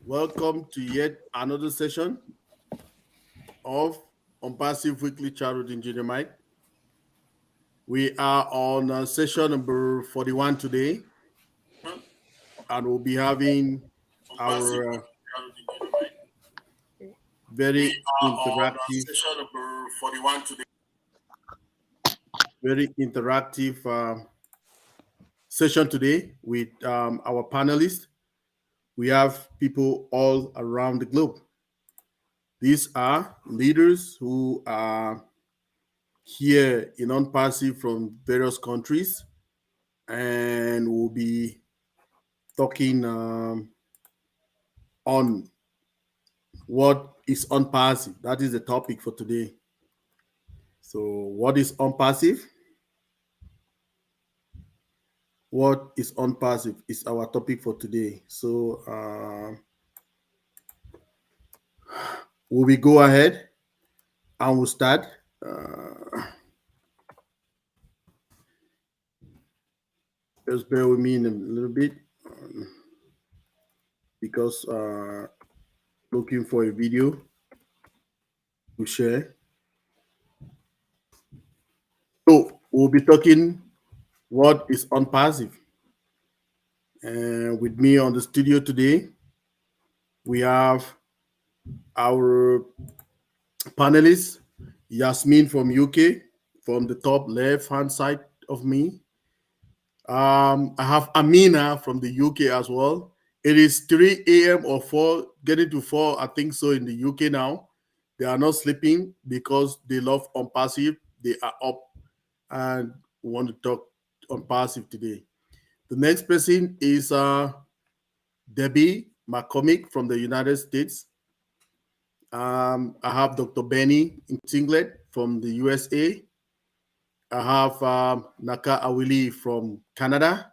Welcome to yet another session of ONPASSIVE Weekly Childhood Engineering. We are on session number 41 today, and we'll be having our very interactive, session today with our panelists. We have people all around the globe. These are leaders who are here in ONPASSIVE from various countries, and we'll be talking on what is ONPASSIVE. That is the topic for today. So what is ONPASSIVE? What is ONPASSIVE is our topic for today. So will we go ahead and we'll start? Just bear with me in a little bit because looking for a video to share. So we'll be talking what is ONPASSIVE. And with me on the studio today, we have our panelists, Yasmin from UK, from the top left-hand side of me. I have Amina from the UK as well. It is 3 a.m. or 4, getting to 4, I think so, in the UK now. They are not sleeping because they love ONPASSIVE. They are up and want to talk ONPASSIVE today. The next person is Debbie McCormick from the United States. I have Dr. Benny Intinglet from the USA. I have Naka Awili from Canada.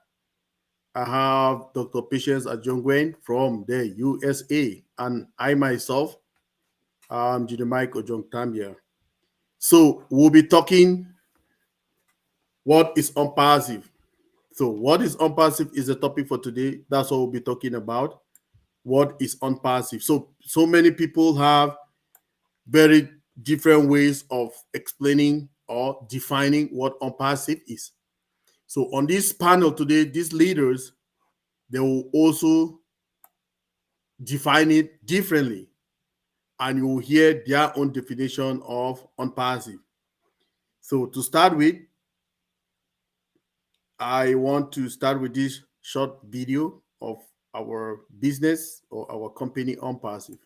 I have Dr. Patience Ajongwen from the USA. And I myself, I'm Mike OJONGTAMBIA. So we'll be talking what is ONPASSIVE. So what is ONPASSIVE is the topic for today. That's what we'll be talking about. What is ONPASSIVE? So many people have very different ways of explaining or defining what ONPASSIVE is. So on this panel today, these leaders, they will also define it differently, and you will hear their own definition of ONPASSIVE. So to start with, I want to start with this short video of our business or our company ONPASSIVE.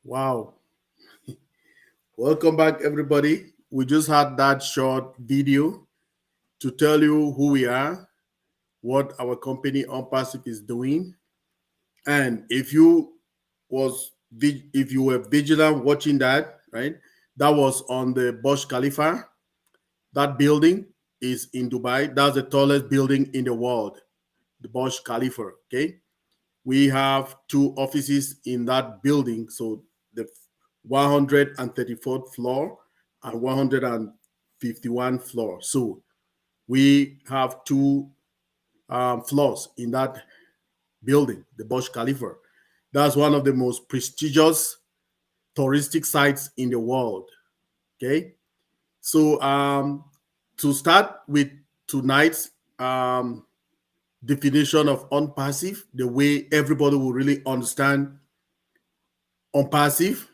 Wow. Welcome back, everybody. We just had that short video to tell you who we are, what our company OnPassive is doing, and if you were vigilant watching that, right? That was on the Burj Khalifa. That building is in Dubai. That's the tallest building in the world, the Burj Khalifa. Okay, we have two offices in that building. So the 134th floor and 151 floor. So we have two floors in that building, the Burj Khalifa. That's one of the most prestigious touristic sites in the world. Okay, so to start with tonight's definition of unpassive, the way everybody will really understand unpassive,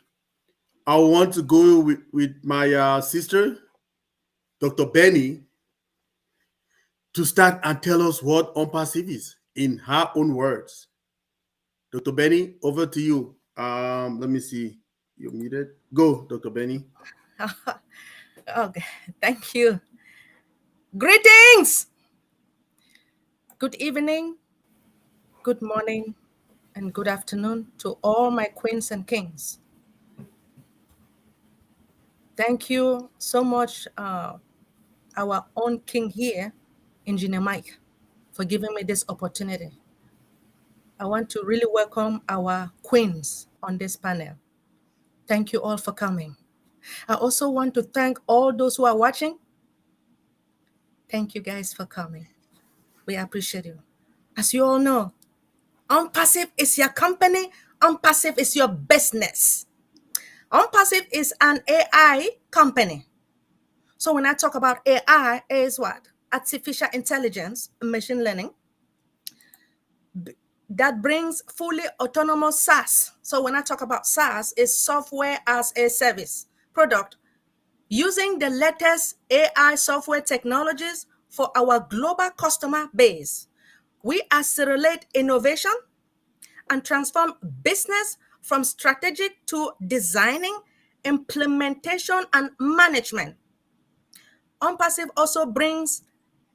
I want to go with my sister, Dr. Benny, to start and tell us what unpassive is in her own words. Dr. Benny, over to you. Let me see. You're muted. Go, Dr. Benny. Okay, thank you. Greetings! Good evening, good morning, and good afternoon to all my queens and kings. Thank you so much, our own king here, Engineer Mike, for giving me this opportunity. I want to really welcome our queens on this panel. Thank you all for coming. I also want to thank all those who are watching. Thank you guys for coming. We appreciate you. As you all know, OnPassive is your company. OnPassive is your business. OnPassive is an AI company. So when I talk about AI, is what? Artificial intelligence, machine learning, that brings fully autonomous SaaS. So when I talk about SaaS, is software as a service product using the latest AI software technologies for our global customer base. We accelerate innovation and transform business from strategic to designing, implementation, and management. OnPassive also brings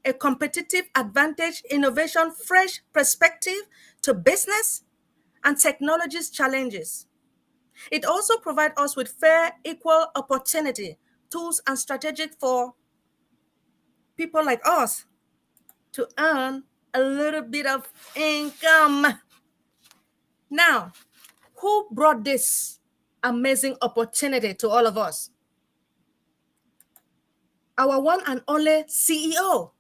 a competitive advantage, innovation, fresh perspective to business and technology's challenges. It also provides us with fair, equal opportunity, tools, and strategic for people like us to earn a little bit of income. Now, who brought this amazing opportunity to all of us? Our one and only CEO.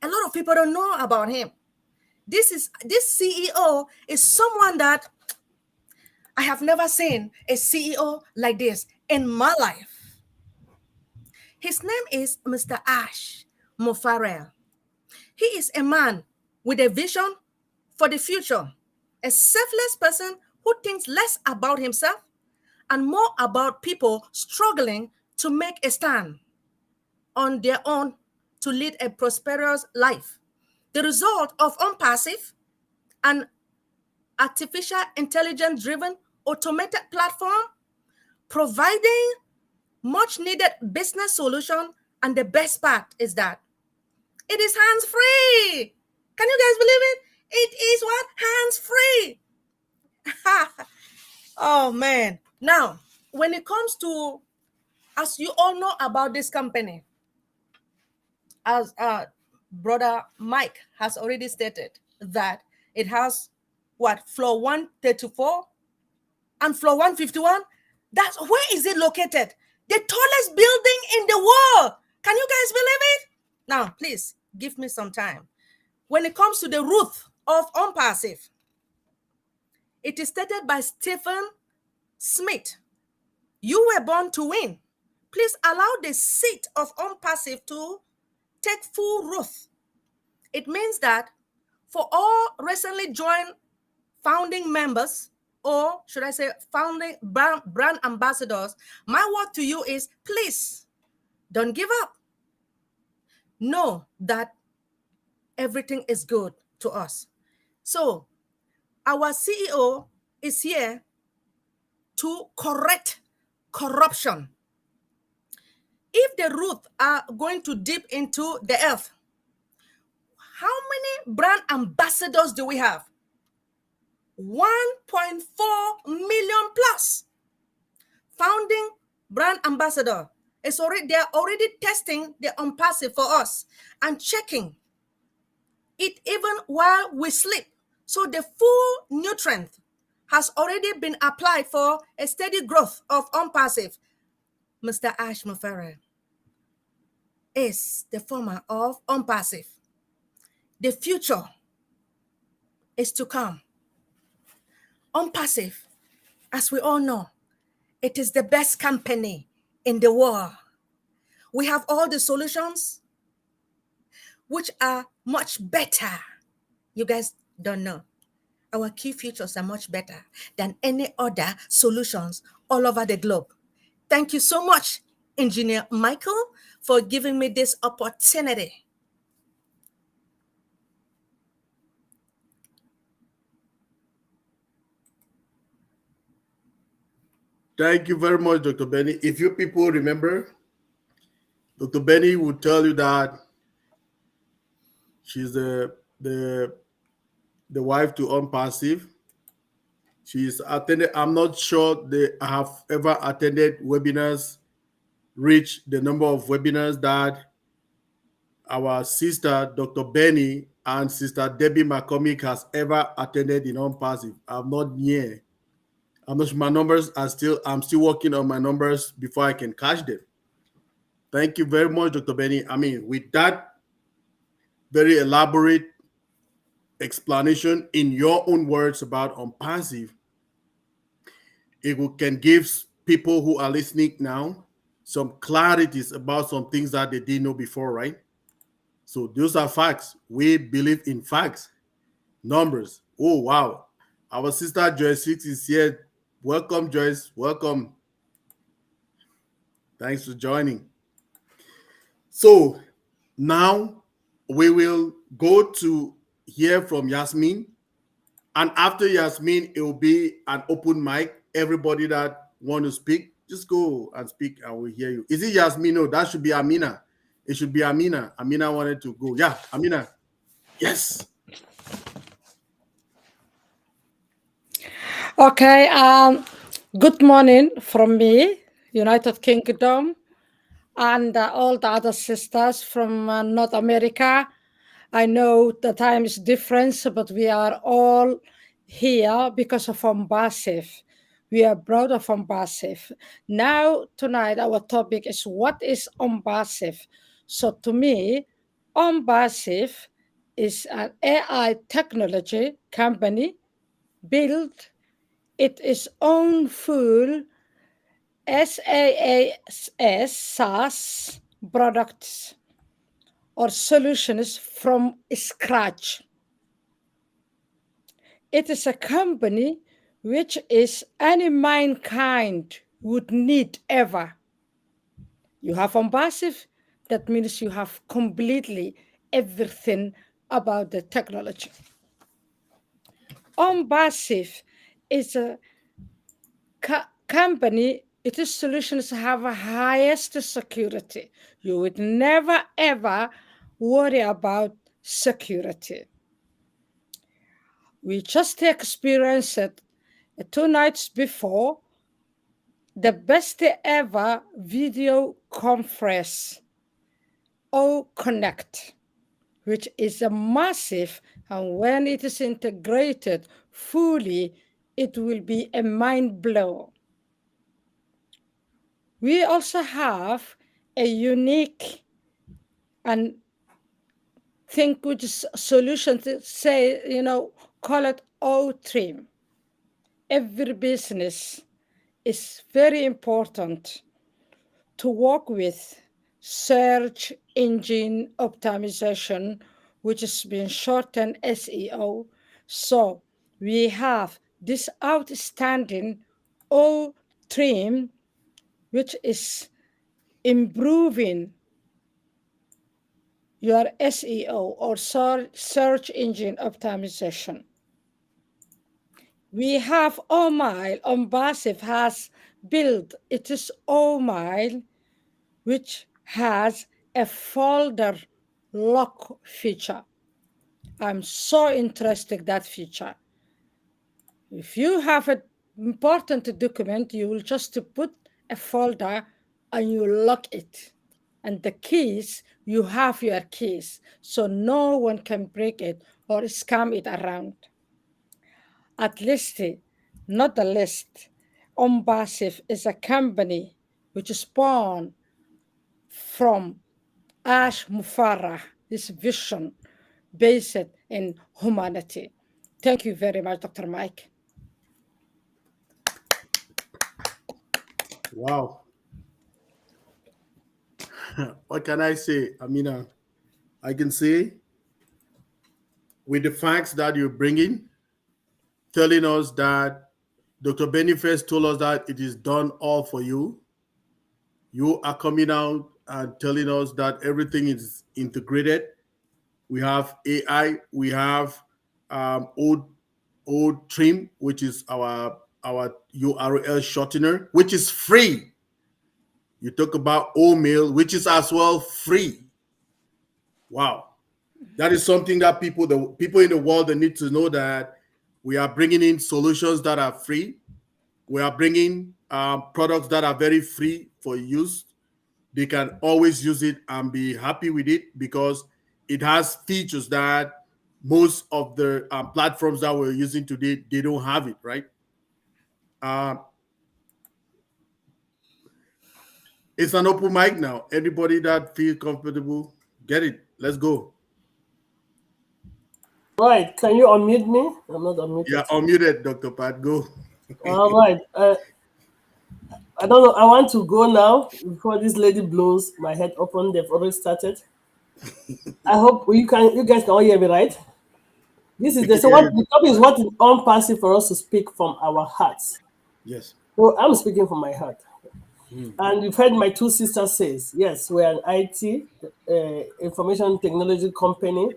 A lot of people don't know about him. This CEO is someone that I have never seen a CEO like this in my life. His name is Mr. Ash Mofarel. He is a man with a vision for the future, a selfless person who thinks less about himself and more about people struggling to make a stand on their own to lead a prosperous life. The result of OnPassive, an artificial intelligence driven automated platform providing much needed business solution, and the best part is that it is hands free. Can you guys believe it? It is what? Hands free. Oh man. Now, when it comes to, as you all know about this company, as brother Mike has already stated, that it has what, floor 134 and floor 151. That's where is it located? The tallest building in the world. Can you guys believe it? Now, please give me some time. When it comes to the root of OnPassive, it is stated by Stephen Smith. You were born to win. Please allow the seat of OnPassive to take full root. It means that for all recently joined founding members, or should I say founding brand ambassadors, my word to you is please don't give up. Know that everything is good to us. So our CEO is here to correct corruption. If the roots are going to dip into the earth, how many brand ambassadors do we have? 1.4 million plus. Founding brand ambassador is already, they are already testing the ONPASSIVE for us and checking it even while we sleep. So the full nutrient has already been applied for a steady growth of ONPASSIVE. Mr. Ash Mufere is the former of ONPASSIVE. The future is to come. ONPASSIVE, as we all know, it is the best company in the world. We have all the solutions which are much better. You guys don't know. Our key features are much better than any other solutions all over the globe. Thank you so much, Engineer Michael, for giving me this opportunity. Thank you very much, Dr. Benny. If you people remember, Dr. Benny would tell you that she's the wife to ONPASSIVE. She's attended. I'm not sure they have ever attended webinars, reach the number of webinars that our sister Dr. Benny and sister Debbie McCormick has ever attended in ONPASSIVE. I'm not near. I'm not sure my numbers are still. I'm still working on my numbers before I can catch them. Thank you very much, Dr. Benny. I mean, with that very elaborate explanation in your own words about ONPASSIVE, it can give people who are listening now some clarities about some things that they didn't know before, right? So those are facts. We believe in facts, numbers. Oh, wow. Our sister Joyce Six is here. Welcome, Joyce. Welcome. Thanks for joining. So now we will go to hear from Yasmin. And after Yasmin, it will be an open mic. Everybody that want to speak, just go and speak and we'll hear you. Is it Yasmin? No, that should be Amina. It should be Amina. Amina wanted to go. Yeah, Amina. Yes. Okay, good morning from me, United Kingdom, and all the other sisters from North America. I know the time is different, but we are all here because of ONPASSIVE. We are proud of ONPASSIVE. Now, tonight, our topic is what is ONPASSIVE? So to me, ONPASSIVE is an AI technology company built its own full SaaS products or solutions from scratch. It is a company which is any mankind would need ever. You have ONPASSIVE, that means you have completely everything about the technology. ONPASSIVE is a company, its solutions have a highest security. You would never ever worry about security. We just experienced it 2 nights before the best ever video conference, O Connect, which is a massive, and when it is integrated fully, it will be a mind blow. We also have a unique and think which is solution to say, call it O-Trim. Every business is very important to work with search engine optimization, which has been shortened SEO. So we have this outstanding O-Trim, which is improving your SEO or search engine optimization. We have OMile. ONPASSIVE has built its OMile, which has a folder lock feature. I'm so interested in that feature. If you have an important document, you will just put a folder and you lock it. And the keys, you have your keys, so no one can break it or scam it around. At least, not the list, ONPASSIVE is a company which spawned from Ash Mufarah, his vision based in humanity. Thank you very much, Dr. Mike. Wow. What can I say? Amina, I can say with the facts that you're bringing, telling us that Dr. Beniface told us that it is done all for you. You are coming out and telling us that everything is integrated. We have AI, we have old trim, which is our URL shortener, which is free. You talk about OMail, which is as well free. Wow. That is something that the people in the world, they need to know that we are bringing in solutions that are free. We are bringing products that are very free for use. They can always use it and be happy with it because it has features that most of the platforms that we're using today, they don't have it, right? It's an open mic now. Anybody that feels comfortable, get it. Let's go. Right, can you unmute me? I'm not unmuted. Yeah, unmuted, Dr. Pat. Go. All right. I don't know. I want to go now before this lady blows my head open. They've already started. I hope you guys can all hear me, right? This is the topic is what is ONPASSIVE for us to speak from our hearts. Yes. So I'm speaking from my heart. And you've heard my two sisters says, yes, we're an IT information technology company,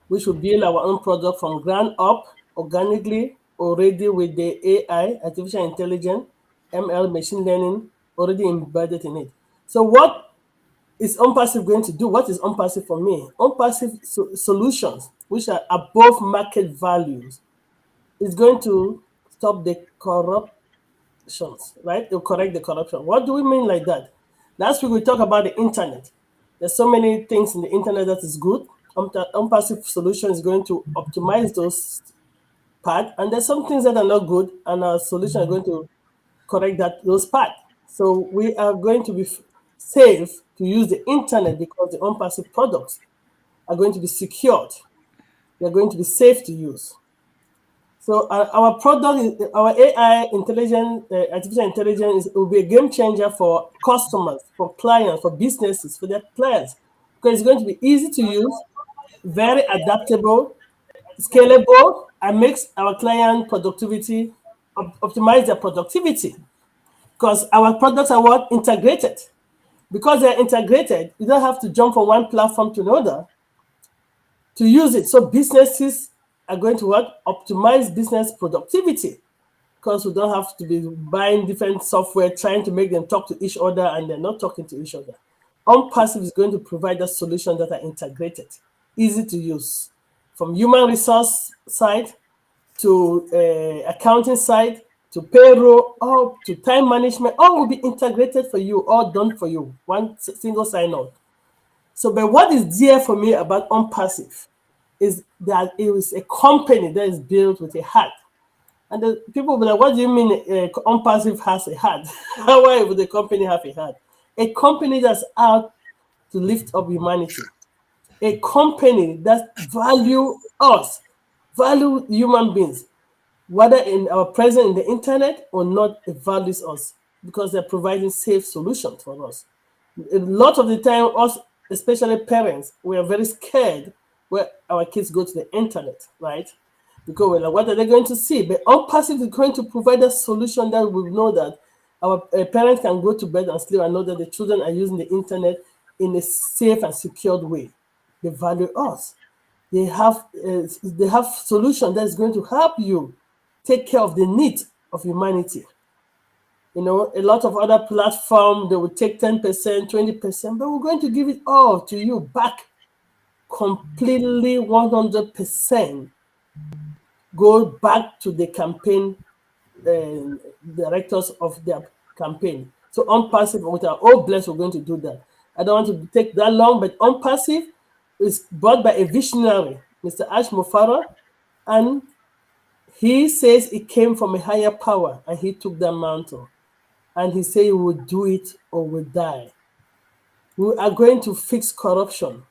which will build our own product from ground up organically, already with the AI, artificial intelligence, ML, machine learning, already embedded in it. So what is ONPASSIVE going to do? What is ONPASSIVE for me? ONPASSIVE solutions, which are above market values, is going to stop the corruptions, right? To correct the corruption. What do we mean like that? Last week we talked about the internet. There's so many things in the internet that is good. ONPASSIVE solution is going to optimize those parts, and there's some things that are not good, and our solution is going to correct those parts. So we are going to be safe to use the internet because the ONPASSIVE products are going to be secured. They're going to be safe to use. So our product, our AI artificial intelligence will be a game changer for customers, for clients, for businesses, for their clients, because it's going to be easy to use, very adaptable, scalable, and makes our client productivity, optimize their productivity. Because our products are what? Integrated. Because they're integrated, you don't have to jump from one platform to another to use it. So businesses are going to what? Optimize business productivity, because we don't have to be buying different software, trying to make them talk to each other, and they're not talking to each other. ONPASSIVE is going to provide us solutions that are integrated, easy to use, from human resource side to accounting side to payroll, all to time management. All will be integrated for you, all done for you, one single sign-on. So, but what is dear for me about ONPASSIVE is that it is a company that is built with a heart. And the people will be like, what do you mean ONPASSIVE has a heart? Why would the company have a heart? A company that's out to lift up humanity. A company that value us, value human beings, whether in our presence in the internet or not, it values us because they're providing safe solutions for us. A lot of the time, us, especially parents, we are very scared where our kids go to the internet, right? Because we're like, what are they going to see? But ONPASSIVE is going to provide a solution that we know that our parents can go to bed and sleep and know that the children are using the internet in a safe and secured way. They value us. They have solution that is going to help you take care of the need of humanity. You know, a lot of other platforms, they will take 10%, 20%, but we're going to give it all to you back completely 100%. Go back to the campaign directors of their campaign. So ONPASSIVE, with our old bless, we're going to do that. I don't want to take that long, but ONPASSIVE is brought by a visionary, Mr. Ash Mufara, and he says it came from a higher power, and he took that mantle. And he said he would do it or will die. We are going to fix corruption.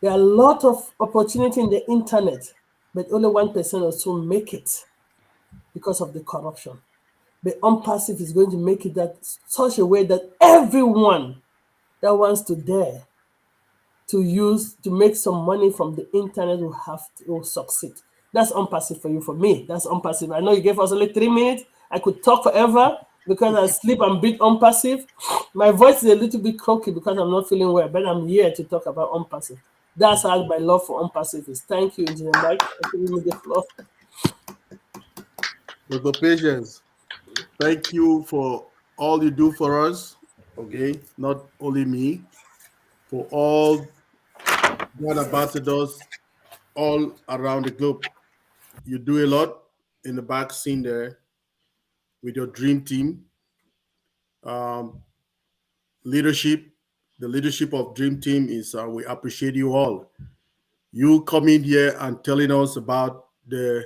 There are a lot of opportunity in the internet, but only 1% or so make it because of the corruption. But ONPASSIVE is going to make it that such a way that everyone that wants to dare to use to make some money from the internet will succeed. That's ONPASSIVE for you. For me, that's ONPASSIVE. I know you gave us only 3 minutes. I could talk forever because I sleep and breathe ONPASSIVE. My voice is a little bit croaky because I'm not feeling well, but I'm here to talk about ONPASSIVE. That's how my love for ONPASSIVE is. Thank you, Engineer Mike, for giving me the floor. Dr. Patience, thank you for all you do for us. Okay, not only me, for all brand ambassadors all around the globe. You do a lot in the back scene there with your dream team. Leadership, the leadership of Dream Team is, we appreciate you all. You coming here and telling us about the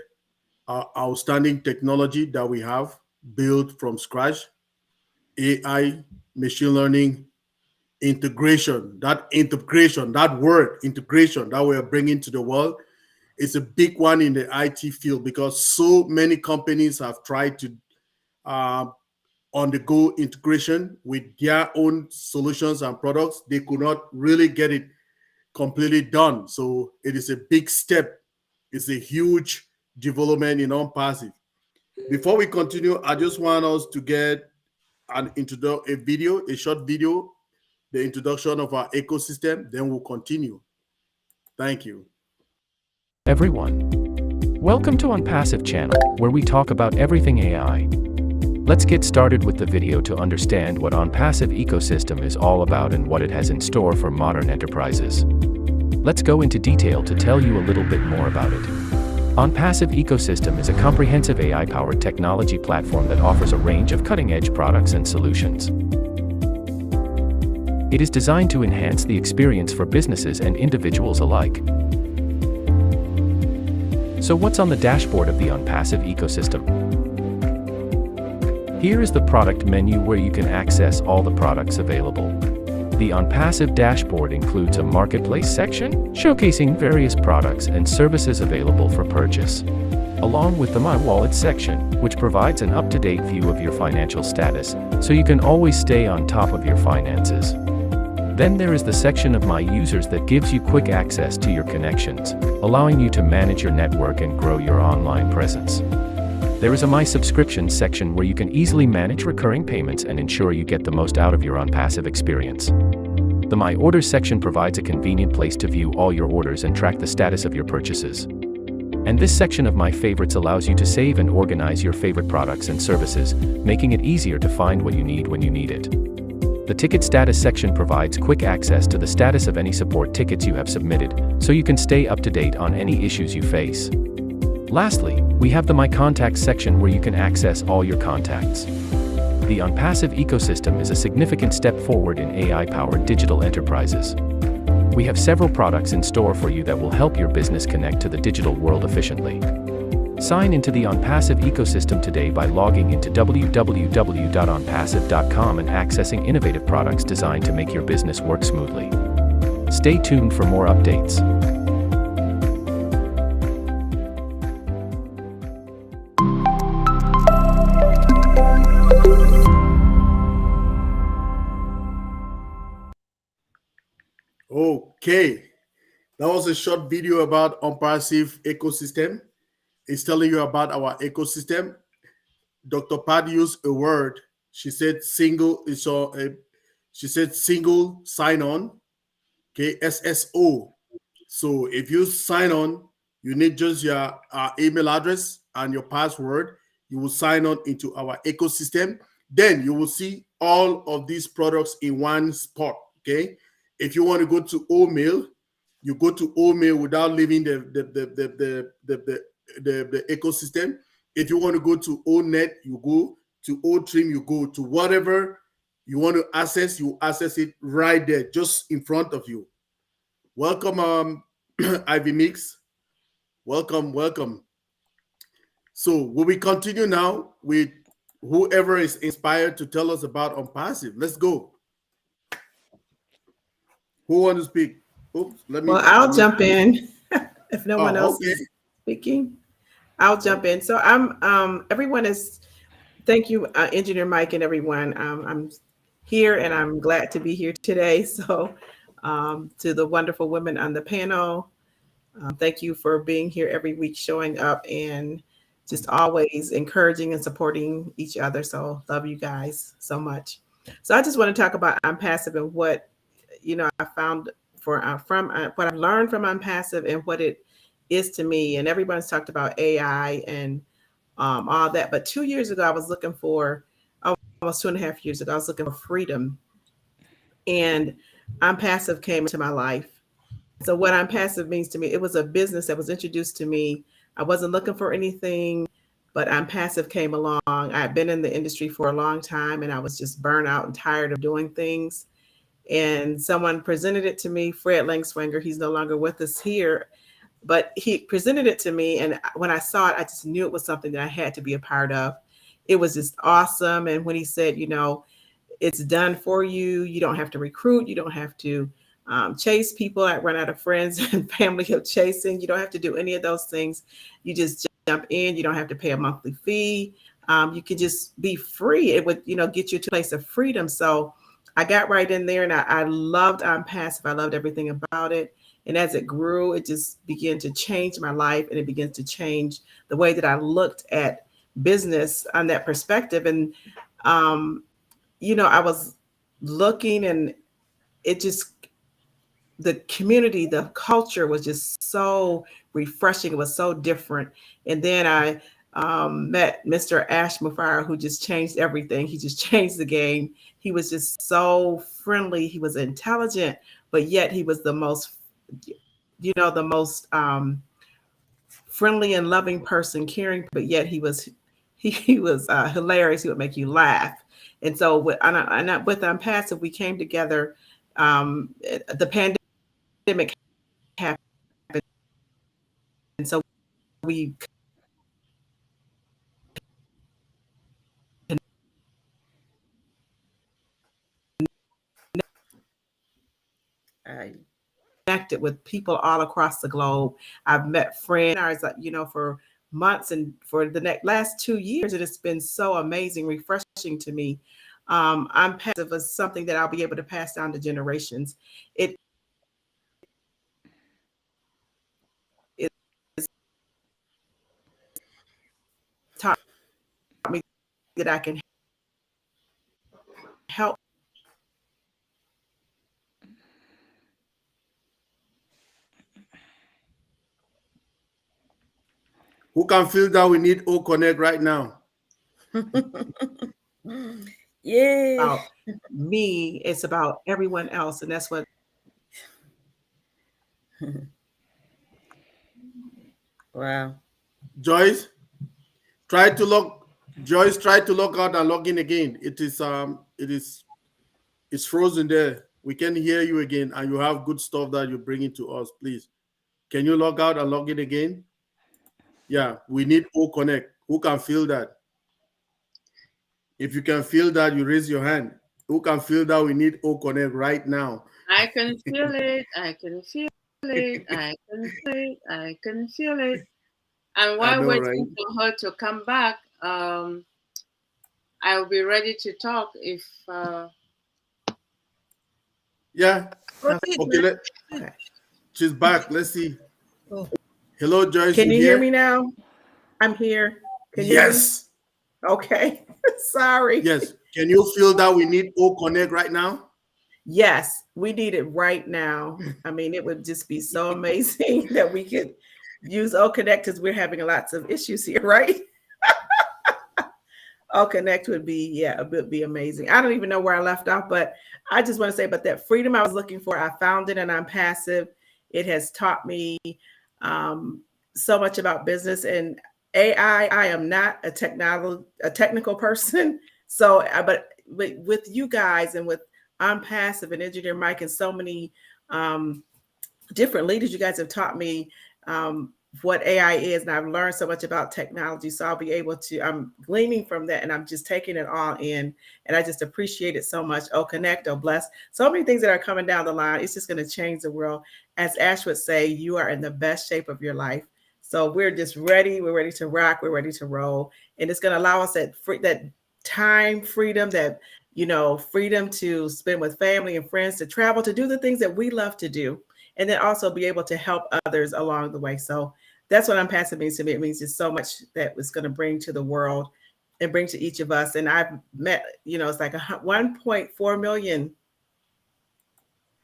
outstanding technology that we have built from scratch, AI, machine learning, integration, that word integration that we are bringing to the world is a big one in the IT field because so many companies have tried to on-the-go integration with their own solutions and products. They could not really get it completely done. So it is a big step. It's a huge development in ONPASSIVE. Before we continue, I just want us to get a short video, the introduction of our ecosystem, then we'll continue. Thank you. Everyone, welcome to ONPASSIVE channel, where we talk about everything AI. Let's get started with the video to understand what ONPASSIVE ecosystem is all about and what it has in store for modern enterprises. Let's go into detail to tell you a little bit more about it. ONPASSIVE ecosystem is a comprehensive AI-powered technology platform that offers a range of cutting-edge products and solutions. It is designed to enhance the experience for businesses and individuals alike. So what's on the dashboard of the ONPASSIVE ecosystem? Here is the product menu where you can access all the products available. The ONPASSIVE dashboard includes a marketplace section, showcasing various products and services available for purchase, along with the My Wallet section, which provides an up-to-date view of your financial status, so you can always stay on top of your finances. Then there is the section of My Users that gives you quick access to your connections, allowing you to manage your network and grow your online presence. There is a My Subscriptions section where you can easily manage recurring payments and ensure you get the most out of your ONPASSIVE experience. The My Orders section provides a convenient place to view all your orders and track the status of your purchases. And this section of My Favorites allows you to save and organize your favorite products and services, making it easier to find what you need when you need it. The Ticket Status section provides quick access to the status of any support tickets you have submitted, so you can stay up to date on any issues you face. Lastly, we have the My Contacts section where you can access all your contacts. The ONPASSIVE ecosystem is a significant step forward in AI-powered digital enterprises. We have several products in store for you that will help your business connect to the digital world efficiently. Sign into the ONPASSIVE ecosystem today by logging into www.onpassive.com and accessing innovative products designed to make your business work smoothly. Stay tuned for more updates. Okay, that was a short video about ONPASSIVE ecosystem. It's telling you about our ecosystem. Dr. Pat used a word. She said single. She said single sign-on. Okay, SSO. So if you sign on, you need just your email address and your password, you will sign on into our ecosystem. Then you will see all of these products in one spot. Okay. If you want to go to OMail, you go to OMail without leaving the ecosystem. If you want to go to ONet, you go to OTrim, you go to whatever you want to access, you access it right there, just in front of you. Welcome, Ivy Mix. Welcome, welcome. So will we continue now with whoever is inspired to tell us about ONPASSIVE? Let's go. Who wants to speak? Oops, Well, I'll jump in if no one else okay. is speaking. I'll jump in. So everyone is, thank you, Engineer Mike and everyone. I'm here and I'm glad to be here today. So to the wonderful women on the panel, thank you for being here every week, showing up and just always encouraging and supporting each other. So love you guys so much. So I just want to talk about ONPASSIVE and what, I found from what I've learned from ONPASSIVE and what it is to me. And everyone's talked about AI and all that. But 2 years ago, I was looking for, almost 2.5 years ago, I was looking for freedom. And ONPASSIVE came into my life. So what ONPASSIVE means to me, it was a business that was introduced to me. I wasn't looking for anything, but ONPASSIVE came along. I had been in the industry for a long time and I was just burnt out and tired of doing things. And someone presented it to me, Fred Langswanger. He's no longer with us here, but he presented it to me. And when I saw it, I just knew it was something that I had to be a part of. It was just awesome. And when he said, it's done for you, you don't have to recruit, you don't have to chase people. I run out of friends and family of chasing. You don't have to do any of those things. You just jump in. You don't have to pay a monthly fee. You can just be free. It would, get you to a place of freedom. So I got right in there and I loved ONPASSIVE. I loved everything about it. And as it grew, it just began to change my life and it began to change the way that I looked at business on that perspective. And, I was looking and it just, the community, the culture was just so refreshing. It was so different. And then I met Mr. Ash Mufara, who just changed everything. He just changed the game. He was just so friendly. He was intelligent, but yet he was the most, friendly and loving person, caring, but yet he was hilarious. He would make you laugh. And so with ONPASSIVE, we came together. The pandemic happened, and so we connected with people all across the globe. I've met friends, for months, and for the last 2 years, it has been so amazing, refreshing to me. ONPASSIVE is something that I'll be able to pass down to generations. It is taught me that I can help. Who can feel that we need O Connect right now? Yeah. About me, it's about everyone else, and that's what. Wow. Joyce, try to log out and log in again. It's frozen there. We can hear you again, and you have good stuff that you're bringing to us. Please, can you log out and log in again? Yeah, we need O Connect. Who can feel that? If you can feel that, you raise your hand. Who can feel that we need O Connect right now? I can feel it. I can feel it. I can feel it. I can feel it. And while waiting for her to come back, I'll be ready to talk if. Yeah. Okay. She's back. Let's see. Oh. Hello, Joyce. Can you hear me now? I'm here. Can you hear me? Okay. Sorry. Yes. Can you feel that we need O Connect right now? Yes, we need it right now. I mean, it would just be so amazing that we could use OConnect because we're having lots of issues here, right? OConnect would be, it would be amazing. I don't even know where I left off, but I just want to say about that freedom I was looking for. I found it and I'm passive. It has taught me so much about business and AI. I am not a technical person. So, but with you guys and with ONPASSIVE and Engineer Mike and so many different leaders, you guys have taught me what AI is, and I've learned so much about technology. So I'll be able to, I'm gleaning from that and I'm just taking it all in. And I just appreciate it so much. Oh, connect, oh, bless. So many things that are coming down the line. It's just going to change the world. As Ash would say, you are in the best shape of your life. So we're just ready. We're ready to rock. We're ready to roll. And it's going to allow us that time freedom, that, freedom to spend with family and friends, to travel, to do the things that we love to do. And then also be able to help others along the way. So that's what ONPASSIVE means to me. It means just so much that it's going to bring to the world and bring to each of us. And I've met, it's like 1.4 million,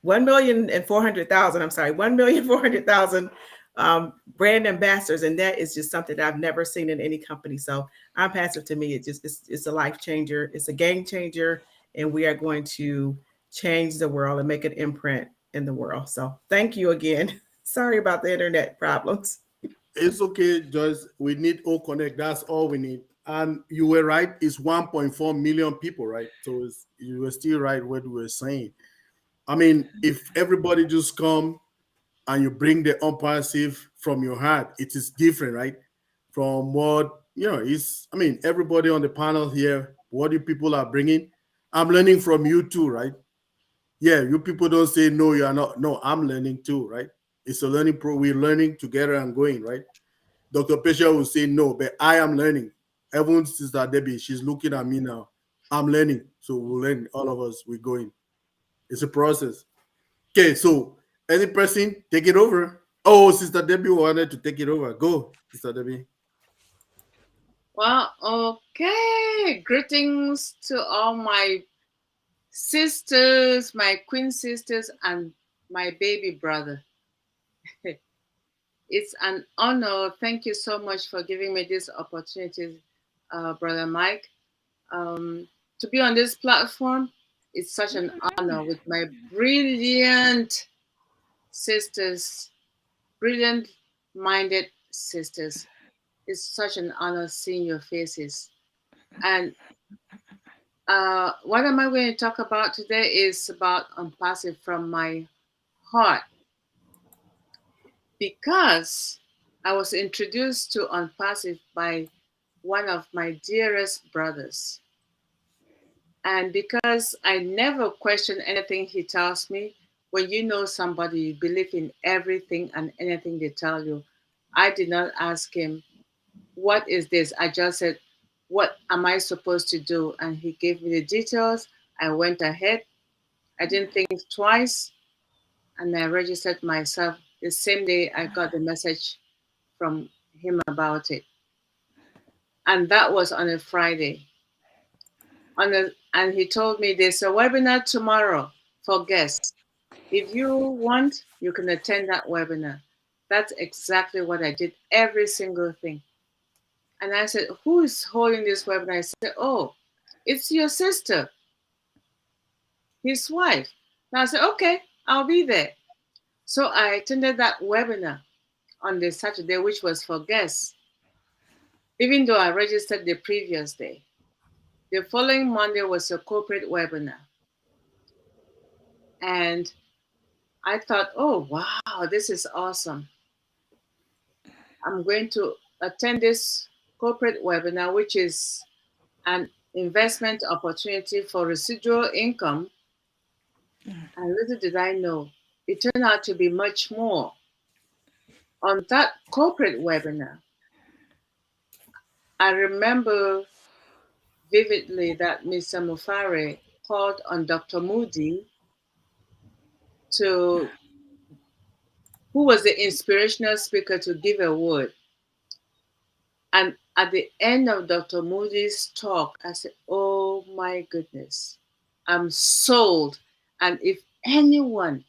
1,400,000, I'm sorry, 1,400,000 brand ambassadors. And that is just something that I've never seen in any company. So ONPASSIVE to me, it's a life changer. It's a game changer. And we are going to change the world and make an imprint in the world. So thank you again. Sorry about the internet problems. It's okay, Joyce. We need OConnect. That's all we need. And you were right. It's 1.4 million people, right? So you were still right what you were saying. I mean, if everybody just come and you bring the ONPASSIVE from your heart, it is different, right? From what, everybody on the panel here, what you people are bringing. I'm learning from you too, right? Yeah, you people don't say, no, you are not. No, I'm learning too, right? It's a learning we're learning together and going, right? Dr. Pesha will say no, but I am learning. Everyone's Sister Debbie, she's looking at me now. I'm learning. So we'll learn. All of us, we're going. It's a process. Okay, so any person, take it over. Oh, Sister Debbie wanted to take it over. Go, Sister Debbie. Well, okay. Greetings to all my sisters, my queen sisters, and my baby brother. It's an honor. Thank you so much for giving me this opportunity, Brother Mike. To be on this platform, it's such an honor with my brilliant sisters, brilliant-minded sisters. It's such an honor seeing your faces. And what am I going to talk about today is about ONPASSIVE from my heart. Because I was introduced to ONPASSIVE by one of my dearest brothers. And because I never question anything he tells me, when you know somebody, you believe in everything and anything they tell you. I did not ask him, what is this? I just said, what am I supposed to do? And he gave me the details. I went ahead. I didn't think twice. And I registered myself. The same day I got the message from him about it. And that was on a Friday. And he told me there's a webinar tomorrow for guests. If you want, you can attend that webinar. That's exactly what I did, every single thing. And I said, who is holding this webinar? I said, oh, it's your sister, his wife. And I said, okay, I'll be there. So I attended that webinar on the Saturday, which was for guests, even though I registered the previous day. The following Monday was a corporate webinar. And I thought, oh, wow, this is awesome. I'm going to attend this corporate webinar, which is an investment opportunity for residual income. And little did I know, it turned out to be much more. On that corporate webinar, I remember vividly that Mr. Mufare called on Dr. Moody, who was the inspirational speaker, to give a word. And at the end of Dr. Moody's talk, I said, oh my goodness, I'm sold. And if anyone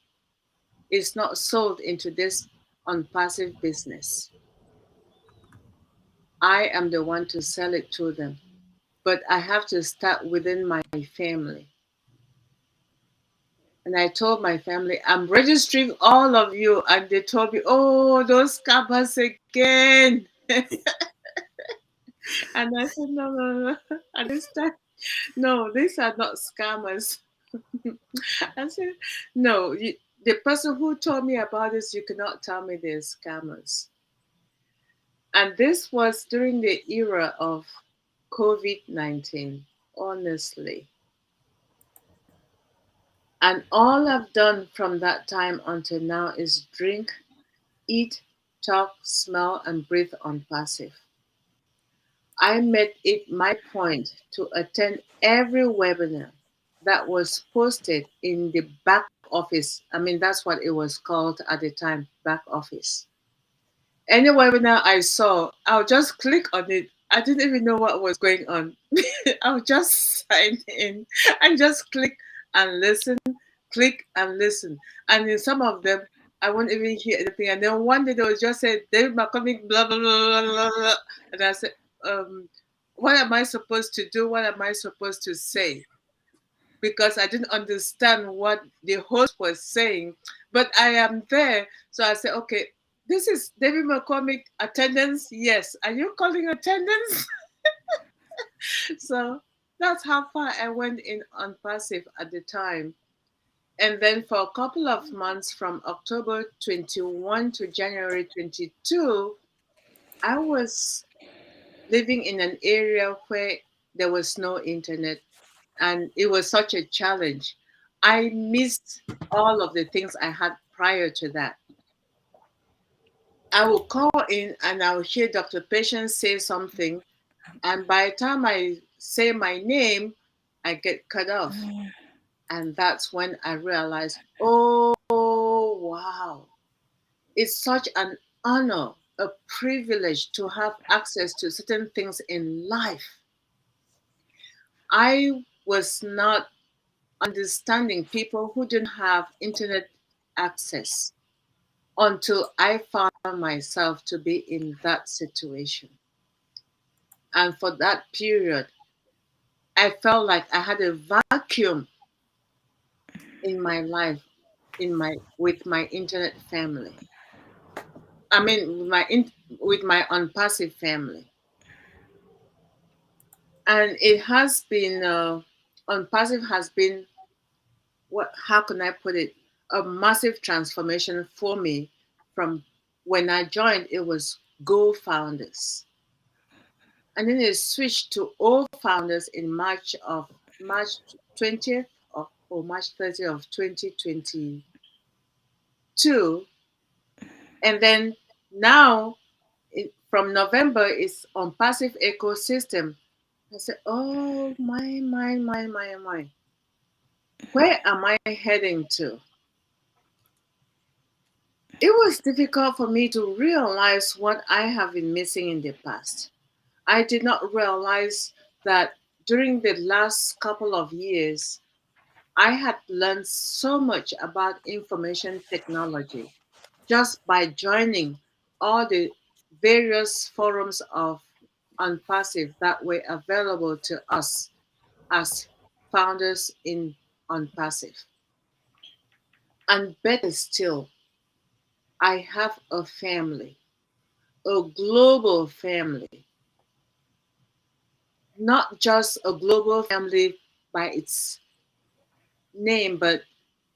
is not sold into this ONPASSIVE business. I am the one to sell it to them, but I have to start within my family. And I told my family, I'm registering all of you. And they told me, oh, those scammers again. And I said, no. At this time, no, these are not scammers. I said, no, the person who told me about this, you cannot tell me they're scammers. And this was during the era of COVID-19, honestly. And all I've done from that time until now is drink, eat, talk, smell, and breathe ONPASSIVE. I made it my point to attend every webinar that was posted in the back office. I mean, that's what it was called at the time, back office. Any webinar I saw, I'll just click on it. I didn't even know what was going on. I'll just sign in and just click and listen, click and listen. And in some of them, I won't even hear anything. And then one day they will just say, David McCormick, blah, blah, blah, blah, blah. And I said, what am I supposed to do? What am I supposed to say? Because I didn't understand what the host was saying, but I am there. So I said, okay, this is David McCormick, attendance. Yes. Are you calling attendance? So that's how far I went in ONPASSIVE at the time. And then for a couple of months from October 21 to January 22, I was living in an area where there was no internet, and it was such a challenge. I missed all of the things I had prior to that. I will call in and I will hear Dr. Patience say something, and by the time I say my name, I get cut off. And that's when I realized, oh, wow. It's such an honor, a privilege to have access to certain things in life. I was not understanding people who didn't have internet access until I found myself to be in that situation. And for that period, I felt like I had a vacuum in my life, with my internet family. I mean, with my ONPASSIVE family. And it has been, ONPASSIVE has been, how can I put it, a massive transformation for me. From when I joined, it was Go Founders. And then it switched to O Founders in March 20th or March 30th of 2022. And then now, from November, it's ONPASSIVE ecosystem. I said, oh, my. Where am I heading to? It was difficult for me to realize what I have been missing in the past. I did not realize that during the last couple of years, I had learned so much about information technology just by joining all the various forums of ONPASSIVE that were available to us as founders in ONPASSIVE. And better still, I have a family, a global family, not just a global family by its name, but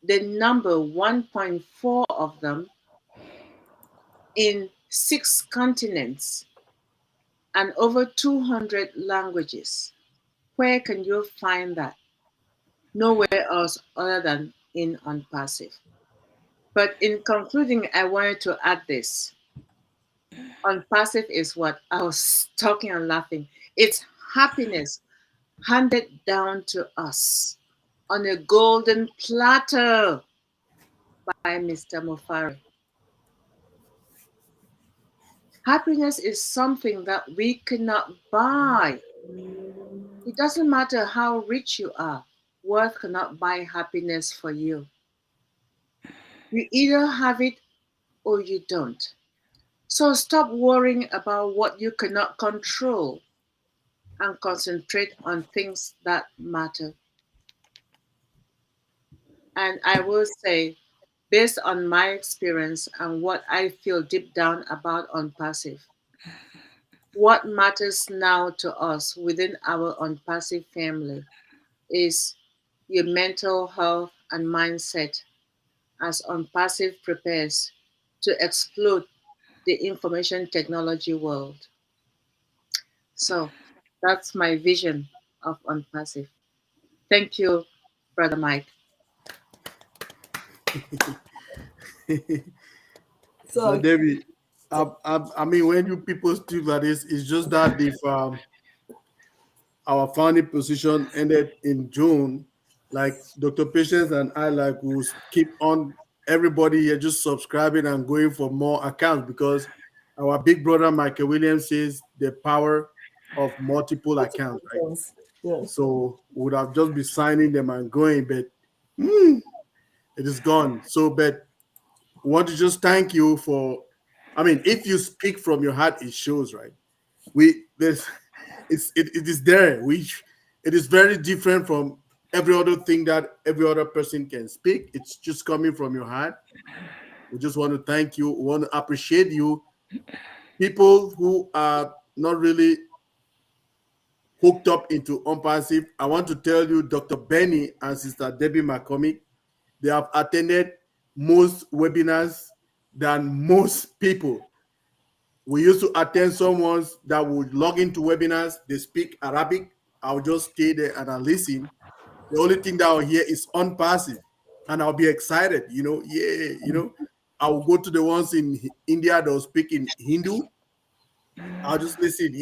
the number 1.4 of them in 6 continents and over 200 languages. Where can you find that? Nowhere else other than in ONPASSIVE. But in concluding, I wanted to add this. ONPASSIVE is what I was talking and laughing. It's happiness handed down to us on a golden platter by Mr. Mofari. Happiness is something that we cannot buy. It doesn't matter how rich you are. Wealth cannot buy happiness for you. You either have it or you don't. So stop worrying about what you cannot control and concentrate on things that matter. And I will say, based on my experience and what I feel deep down about ONPASSIVE, what matters now to us within our ONPASSIVE family is your mental health and mindset as ONPASSIVE prepares to explode the information technology world. So that's my vision of ONPASSIVE. Thank you, Brother Mike. So So, Debbie, I mean, when you people speak like this, it's just that if our founding position ended in June, like Dr. Patience and I, like, will keep on everybody here just subscribing and going for more accounts because our big brother Michael Williams says the power of multiple accounts, right? yes. So we would have just been signing them and going, but it is gone. So, but we want to just thank you for. I mean, if you speak from your heart, it shows, right? There's it is there. It is very different from every other thing that every other person can speak. It's just coming from your heart. We just want to thank you. We want to appreciate you. People who are not really hooked up into ONPASSIVE, I want to tell you, Dr. Benny and Sister Debbie McCormick, they have attended most webinars than most people. We used to attend someone's that would log into webinars, they speak Arabic. I'll just stay there and I'll listen. The only thing that I'll hear is ONPASSIVE. And I'll be excited, I'll go to the ones in India that will speak in Hindu. I'll just listen,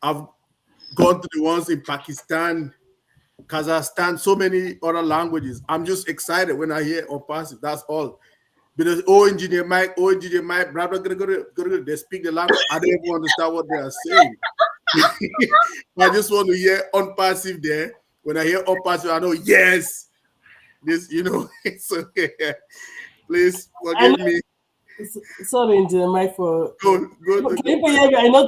I've gone to the ones in Pakistan, Kazakhstan, so many other languages. I'm just excited when I hear ONPASSIVE. That's all. Because engineer Mike, blah, blah, blah, blah, blah, blah, they speak the language. I don't even understand what they are saying. I just want to hear ONPASSIVE there. When I hear ONPASSIVE, I know, yes, this, it's okay. Please forgive me. Sorry, Engineer Mike, for Good. Can you hear me? I know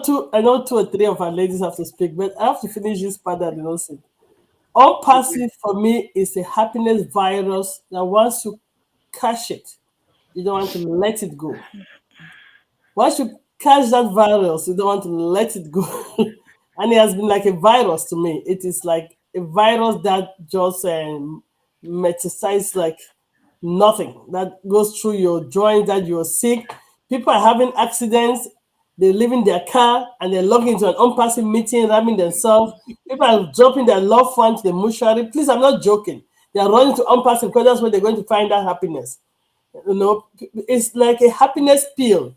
two or three of our ladies have to speak, but I have to finish this part that they don't say. ONPASSIVE for me is a happiness virus that once you catch it, you don't want to let it go. Once you catch that virus, you don't want to let it go. And it has been like a virus to me. It is like a virus that just metastasizes like nothing. That goes through your joints, that you're sick. People are having accidents. They live in their car and they're logging into an ONPASSIVE meeting, ramming themselves. People are dropping their loved one to the mortuary. Please, I'm not joking. They are running to ONPASSIVE because that's where they're going to find that happiness. It's like a happiness pill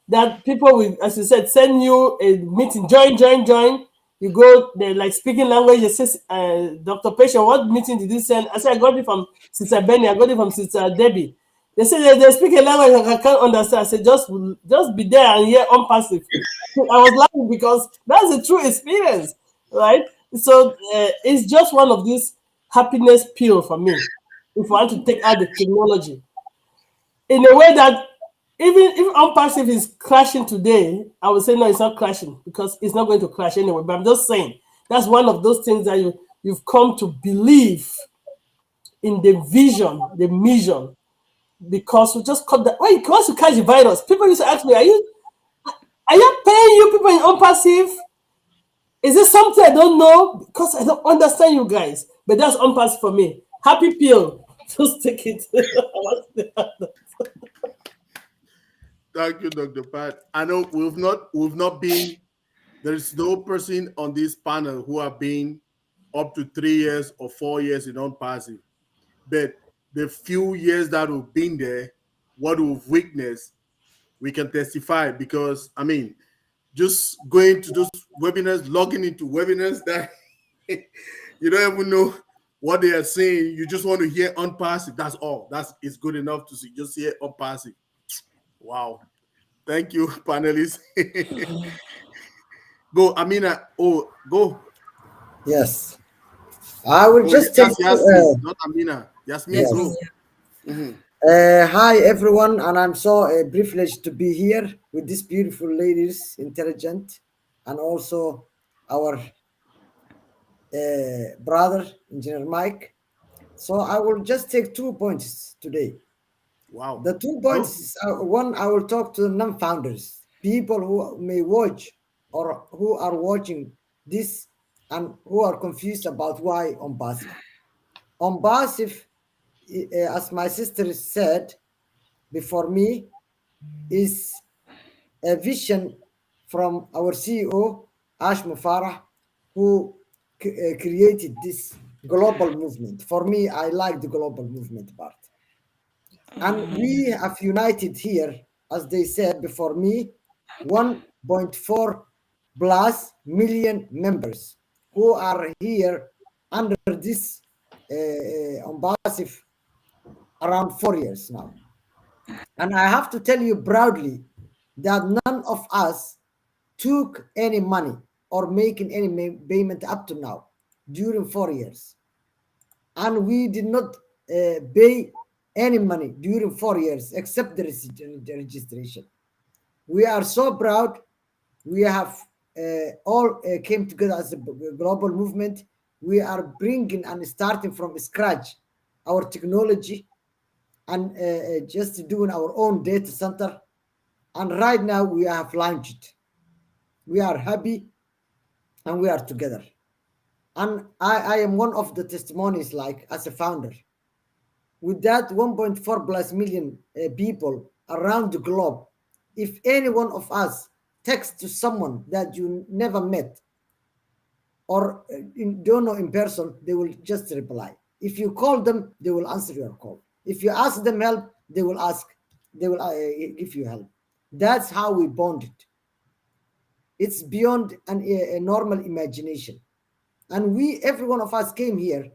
that people will, as you said, send you a meeting, join. You go, they're like speaking language. They say, Dr. Patient, what meeting did you send? I said, I got it from Sister Benny, I got it from Sister Debbie. They say they're speaking a language I can't understand. I said, just be there and hear ONPASSIVE. I was laughing because that's a true experience, right? So it's just one of these happiness pills for me. If I want to take out the technology in a way that even if ONPASSIVE is crashing today, I would say no, it's not crashing because it's not going to crash anyway. But I'm just saying that's one of those things that you've come to believe in the vision, the mission, because we just cut that. Why? Because you catch the virus. People used to ask me, are you paying you people in ONPASSIVE? Is it something I don't know? Because I don't understand you guys. But that's ONPASSIVE for me. Happy pill. Just take it. Thank you, Dr. Pat. I know we've not been, there is no person on this panel who have been up to 3 years or 4 years in ONPASSIVE. But the few years that we've been there, what we've witnessed, we can testify because, I mean, just going to those webinars, logging into webinars that you don't even know what they are saying. You just want to hear ONPASSIVE. That's all. It's good enough to see. Just hear ONPASSIVE. Wow. Thank you, panelists. Go, Amina. Oh, go. Yes. I will just take Yasmin, not Amina. Yasmin, yes. go. Mm-hmm. Hi everyone, and I'm so privileged to be here with these beautiful ladies, intelligent, and also our brother, Engineer Mike. So I will just take 2 points today. Wow. The 2 points is one, I will talk to the non-founders, people who may watch or who are watching this and who are confused about why ONPASSIVE. ONPASSIVE, as my sister said before me, is a vision from our CEO, Ash Mufarah, who created this global movement. For me, I like the global movement part. And we have united here, as they said before me, 1.4 plus million members who are here under this ONPASSIVE around 4 years now. And I have to tell you proudly that none of us took any money or making any payment up to now during 4 years. And we did not pay any money during 4 years except the registration. We are so proud. We have all came together as a global movement. We are bringing and starting from scratch our technology and just doing our own data center. And right now we have launched. We are happy and we are together. And I am one of the testimonies, like as a founder. With that 1.4 plus million people around the globe, if any one of us text to someone that you never met or don't know in person, they will just reply. If you call them, they will answer your call. If you ask them help, they will give you help. That's how we bonded. It's beyond a normal imagination. And every one of us came here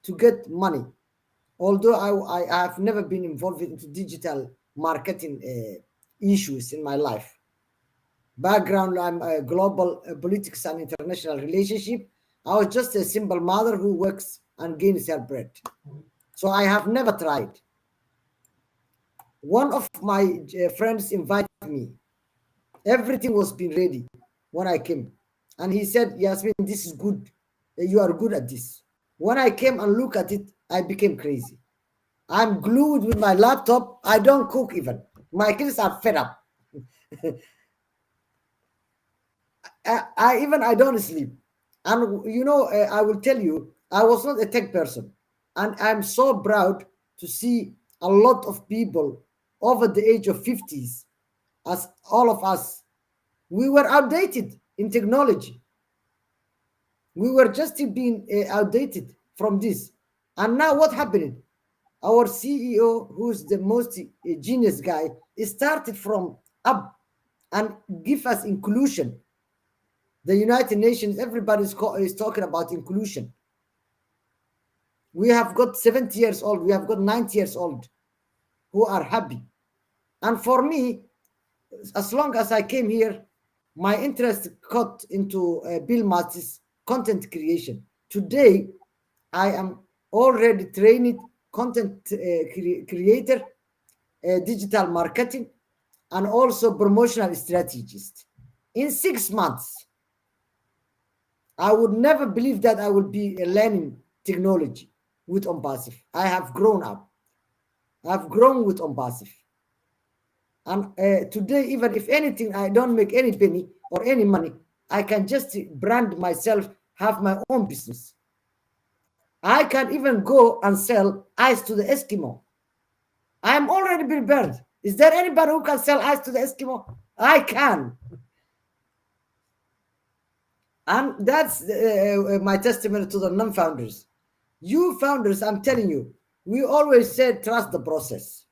to get money. Although I have never been involved into digital marketing issues in my life. Background, I'm a global politics and international relationship. I was just a simple mother who works and gains her bread. So I have never tried. One of my friends invited me. Everything was being ready when I came. And he said, Yasmin, this is good. You are good at this. When I came and looked at it, I became crazy. I'm glued with my laptop. I don't cook even. My kids are fed up. I don't sleep. And I will tell you, I was not a tech person. And I'm so proud to see a lot of people over the age of 50s, as all of us, we were outdated in technology. We were just being outdated from this. And now what happened? Our CEO, who's the most genius guy, started from up and give us inclusion. The United Nations, everybody is talking about inclusion. We have got 70 years old, we have got 90 years old who are happy. And for me, as long as I came here, my interest got into Bill Matis content creation. Today, I am already trained content creator, digital marketing, and also promotional strategist. In 6 months, I would never believe that I would be learning technology with ONPASSIVE. I have grown up. I've grown with ONPASSIVE. And today, even if anything, I don't make any penny or any money, I can just brand myself, have my own business. I can even go and sell ice to the Eskimo. I'm already prepared. Is there anybody who can sell ice to the Eskimo? I can. And that's my testimony to the non-founders. You founders, I'm telling you, we always said trust the process.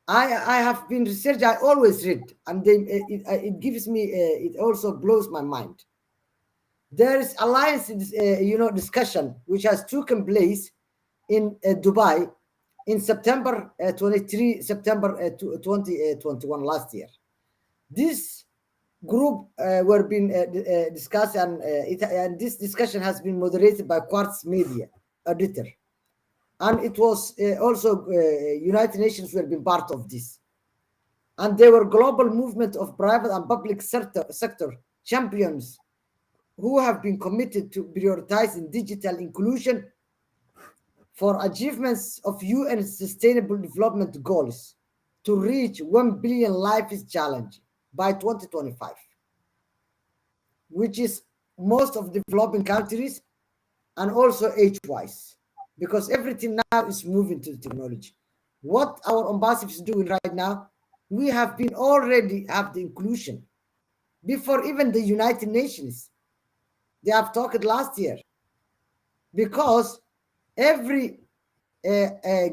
I have been researching, I always read, and then it gives me, it also blows my mind. There is alliance, discussion, which has taken place in Dubai in September 2021 last year. This group were being discussed, and this discussion has been moderated by Quartz Media editor. and it was also United Nations were being part of this, and there were global movement of private and public sector champions who have been committed to prioritizing digital inclusion for achievements of UN Sustainable Development Goals to reach 1 billion lives challenge by 2025, which is most of developing countries and also age-wise, because everything now is moving to technology. What our ambassador is doing right now, we have been already have the inclusion before even the United Nations. They have talked last year, because every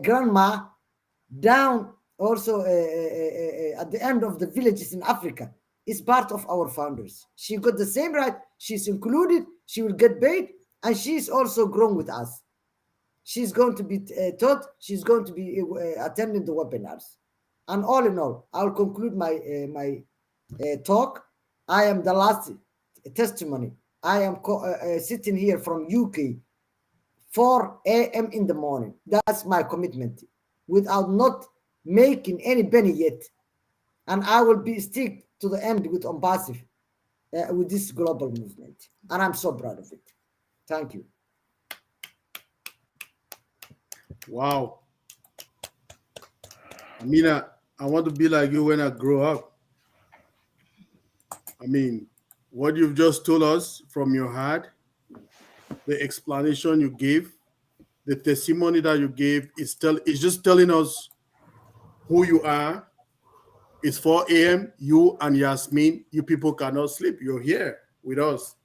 grandma down also at the end of the villages in Africa is part of our founders. She got the same right. She's included. She will get paid, and she's also grown with us. She's going to be taught. She's going to be attending the webinars. And all in all, I'll conclude my talk. I am the last testimony. I am sitting here from UK, 4 a.m. in the morning. That's my commitment, without not making any penny yet. And I will be stick to the end with ONPASSIVE, with this global movement. And I'm so proud of it. Thank you. Wow. Amina, I want to be like you when I grow up. I mean, what you've just told us from your heart, the explanation you gave, the testimony that you gave is just telling us who you are. It's 4 a.m. You and Yasmin, you people cannot sleep. You're here with us.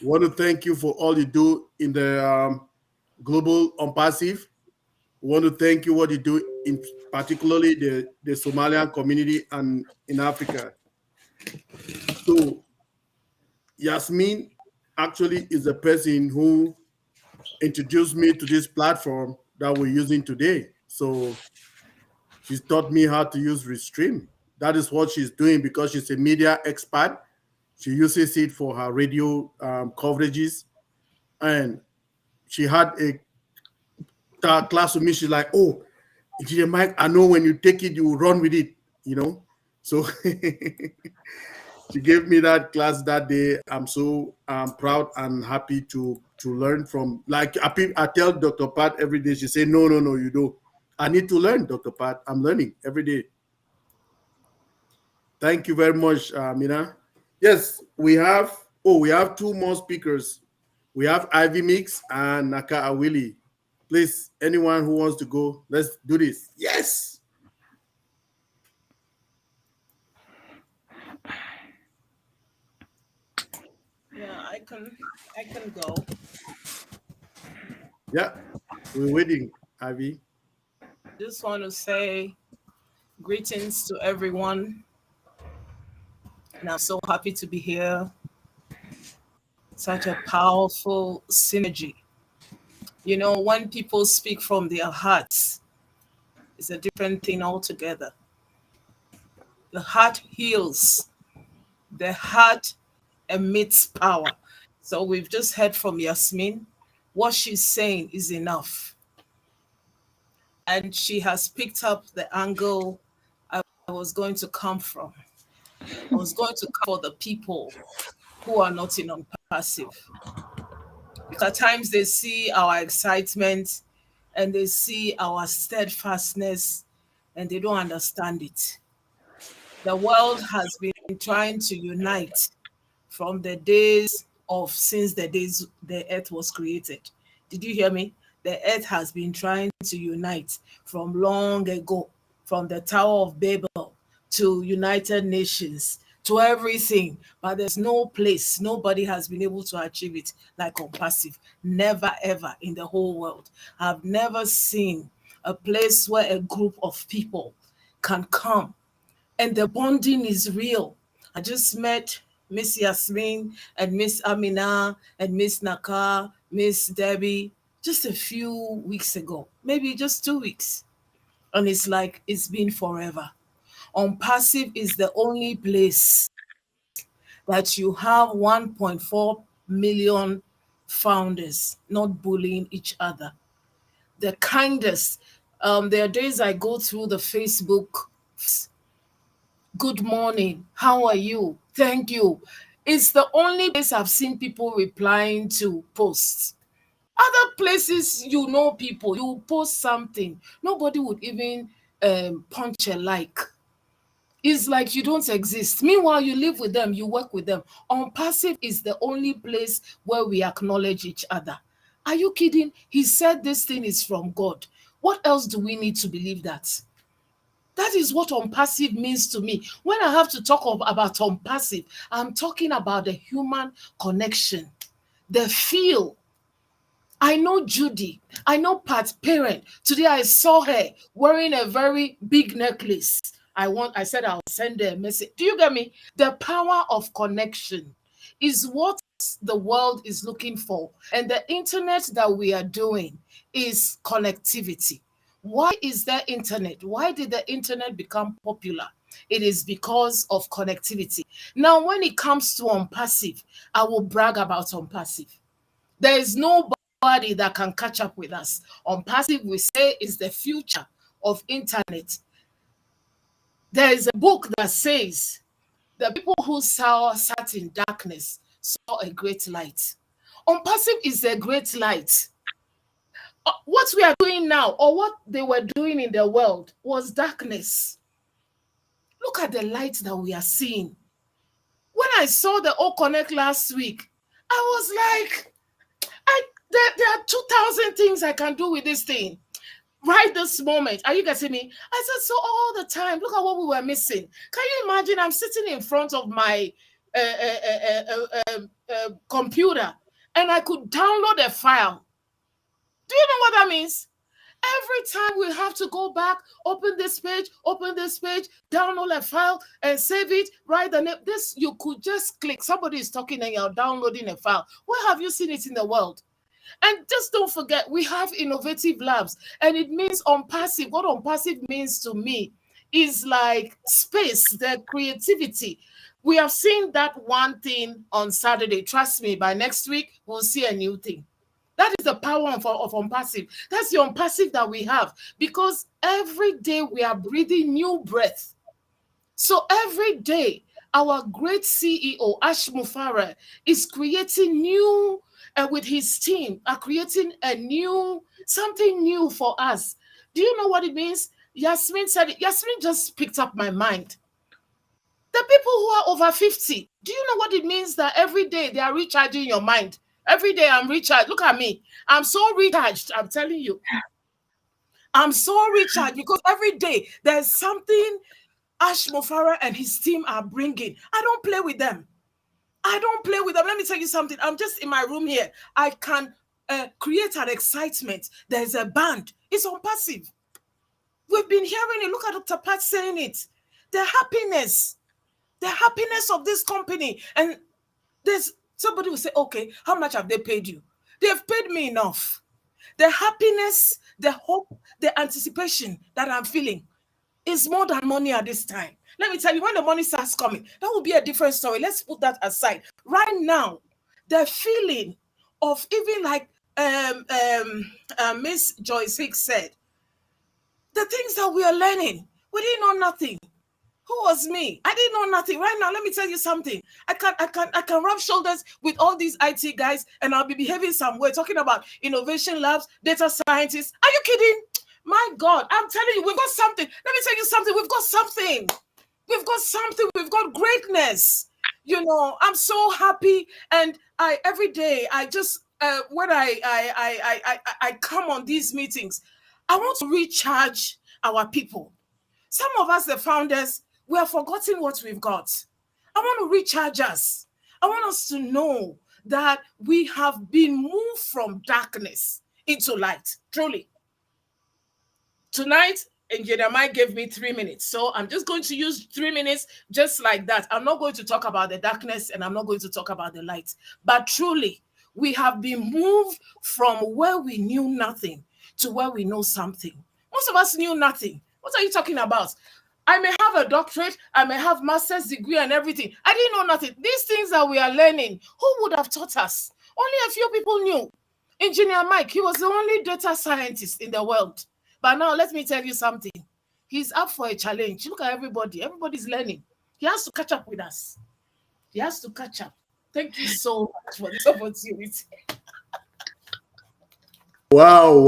We want to thank you for all you do in the global ONPASSIVE. We want to thank you what you do in particularly the Somalian community and in Africa. So Yasmin actually is the person who introduced me to this platform that we're using today. So she's taught me how to use Restream. That is what she's doing because she's a media expert. She uses it for her radio coverages. And she had a class with me. She's like, oh, Engineer Mike, I know when you take it, you run with it, you know? So she gave me that class that day. I'm so proud and happy to learn from. Like I tell Dr. Pat every day, she say, no, you don't. I need to learn, Dr. Pat. I'm learning every day. Thank you very much, Mina. Yes, we have two more speakers. We have Ivy Mix and Naka Awili. Please, anyone who wants to go, let's do this. Yes. Yeah, I can go. Yeah, we're waiting, Ivy. Just want to say greetings to everyone. And I'm so happy to be here. Such a powerful synergy. You know, when people speak from their hearts, it's a different thing altogether. The heart heals. The heart emits power. So we've just heard from Yasmin. What she's saying is enough. And she has picked up the angle I was going to come from. I was going to come for the people who are not in ONPASSIVE. Because at times they see our excitement and they see our steadfastness and they don't understand it. The world has been trying to unite from the days of since the days the earth was created. Did you hear me? The earth has been trying to unite from long ago, from the Tower of Babel to United Nations to everything, but there's no place, nobody has been able to achieve it like ONPASSIVE. Never ever in the whole world. I've never seen a place where a group of people can come and the bonding is real. I just met Miss Yasmin and Miss Amina and Miss Naka, Miss Debbie just a few weeks ago, maybe just 2 weeks. And it's like it's been forever. ONPASSIVE is the only place that you have 1.4 million founders not bullying each other. the kindest. There are days I go through the Facebook. Good morning. How are you? Thank you. It's the only place I've seen people replying to posts. Other places, you know, people, you post something, nobody would even punch a like. It's like you don't exist. Meanwhile, you live with them, you work with them. ONPASSIVE is the only place where we acknowledge each other. Are you kidding? He said this thing is from God. What else do we need to believe that? That is what ONPASSIVE means to me. When I have to talk about ONPASSIVE, I'm talking about the human connection, the feel. I know Judy. I know Pat's parent. Today I saw her wearing a very big necklace. I said I'll send her a message. Do you get me? The power of connection is what the world is looking for. And the internet that we are doing is connectivity. Why is there internet? Why did the internet become popular? It is because of connectivity. Now, when it comes to ONPASSIVE, I will brag about ONPASSIVE. There is nobody that can catch up with us. ONPASSIVE, we say, is the future of internet. There is a book that says, the people who sat in darkness saw a great light. ONPASSIVE is a great light. What we are doing now, or what they were doing in the world, was darkness. Look at the light that we are seeing. When I saw the O Connect last week, I was like, there are 2,000 things I can do with this thing right this moment. Are you getting me? I said, so all the time, look at what we were missing. Can you imagine? I'm sitting in front of my computer and I could download a file. Do you know what that means? Every time we have to go back, open this page, download a file and save it, write the name. This, you could just click. Somebody is talking and you're downloading a file. Where have you seen it in the world? And just don't forget, we have innovative labs. And it means ONPASSIVE. What ONPASSIVE means to me is like space, the creativity. We have seen that one thing on Saturday. Trust me, by next week, we'll see a new thing. That is the power of ONPASSIVE. That's the ONPASSIVE that we have, because every day we are breathing new breath. So every day, our great CEO, Ash Mufareh, is creating new, with his team, are creating something new for us. Do you know what it means? Yasmin said it. Yasmin just picked up my mind. The people who are over 50, do you know what it means that every day they are recharging your mind? Every day I'm recharged. Look at me. I'm so recharged. I'm telling you. I'm so recharged because every day there's something Ash Mufareh and his team are bringing. I don't play with them. Let me tell you something. I'm just in my room here. I can create an excitement. There's a band. It's ONPASSIVE. We've been hearing it. Look at Dr. Pat saying it. The happiness of this company. And there's somebody will say, okay, how much have they paid you? They've paid me enough. The happiness, the hope, the anticipation that I'm feeling is more than money at this time. Let me tell you, when the money starts coming, that will be a different story. Let's put that aside. Right now, the feeling of, even like Miss Joyce Hicks said, the things that we are learning, we didn't know nothing. Who was me? I didn't know nothing. Right now, let me tell you something. I can rub shoulders with all these IT guys, and I'll be behaving some way, talking about innovation labs, data scientists. Are you kidding? My God, I'm telling you, we've got something. Let me tell you something. We've got something. We've got something. We've got greatness. You know, I'm so happy, and every day I just when I come on these meetings, I want to recharge our people. Some of us, the founders, we have forgotten what we've got. I want to recharge us. I want us to know that we have been moved from darkness into light, truly. Tonight, Engineer Mike gave me 3 minutes. So I'm just going to use 3 minutes just like that. I'm not going to talk about the darkness and I'm not going to talk about the light. But truly, we have been moved from where we knew nothing to where we know something. Most of us knew nothing. What are you talking about? I may have a doctorate, I may have master's degree and everything. I didn't know nothing. These things that we are learning, who would have taught us? Only a few people knew. Engineer Mike, he was the only data scientist in the world. But now let me tell you something. He's up for a challenge. Look at everybody. Everybody's learning. He has to catch up with us. He has to catch up. Thank you so much for this opportunity. Wow.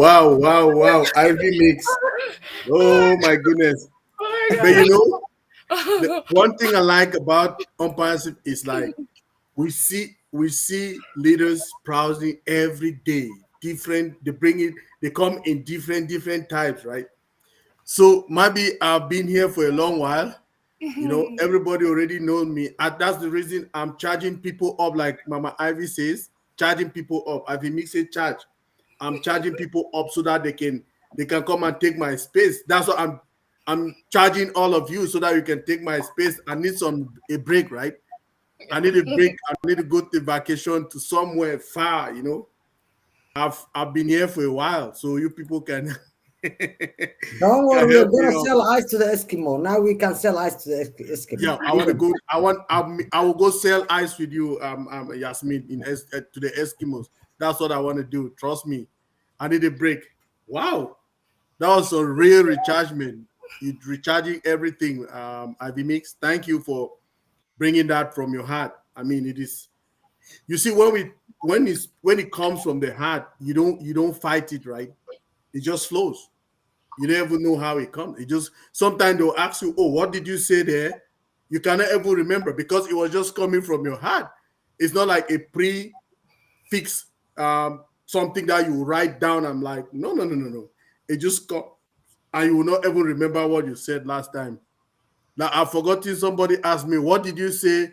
Ivy Mix. Oh my goodness. Oh my But you know, God. one thing I like about ONPASSIVE is like we see leaders browsing every day. Different, they come in different types, right? So maybe I've been here for a long while. You know, everybody already knows me. And that's the reason I'm charging people up, like Mama Ivy says, charging people up. Ivy Mix say charge. I'm charging people up so that they can come and take my space. That's what I'm charging all of you so that you can take my space. I need a break, right? I need a break. I need to go to vacation to somewhere far, you know. I've been here for a while, so you people can Don't worry, can we're help me gonna out. sell ice to the Eskimo. Now we can sell ice to the Eskimo. Yeah, I want to go. I will go sell ice with you, Yasmin, to the Eskimos. That's what I want to do. Trust me. I need a break. Wow, that was a real rechargement. You recharging everything, Ivy Mix. Thank you for bringing that from your heart. I mean, it is. You see, when it comes from the heart, you don't fight it, right? It just flows. You never know how it comes. It just sometimes they'll ask you, "Oh, what did you say there?" You cannot ever remember because it was just coming from your heart. It's not like a pre-fixed something that you write down. I'm like, no. It just come, and you will not ever remember what you said last time. Now I've forgotten. Somebody asked me, "What did you say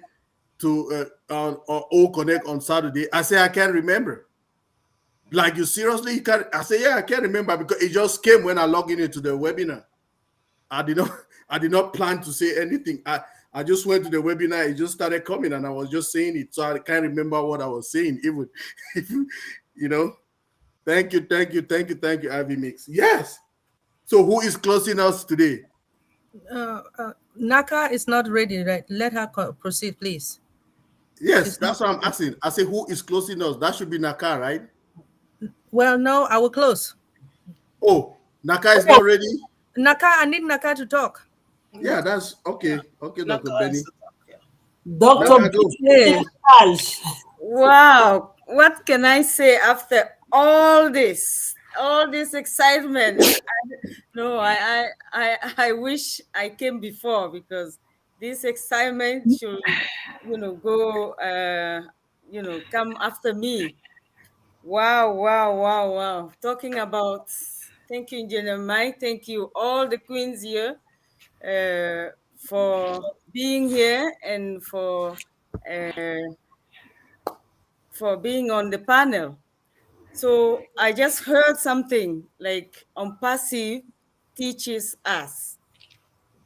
to on O Connect on Saturday?" I say I can't remember. Like, you seriously? You can't? I say, yeah, I can't remember because it just came when I logged into the webinar. I did not plan to say anything. I just went to the webinar. It just started coming, and I was just saying it. So I can't remember what I was saying. Even, you know. Thank you, Ivy Mix. Yes. So who is closing us today? Naka is not ready, right? Let her proceed, please. Yes, that's what I'm asking. I say, who is closing us? That should be Naka, right? Well, no, I will close. Oh, Naka is not ready? Naka, I need Naka to talk. Yeah, that's okay. Okay, Dr. Benny. Dr. Okay. Wow, what can I say after all this excitement? No, I wish I came before, because this excitement should, go, come after me. Wow. Talking about, thank you, Engineer Mike. Thank you, all the queens here, for being here and for being on the panel. So I just heard something like ONPASSIVE teaches us.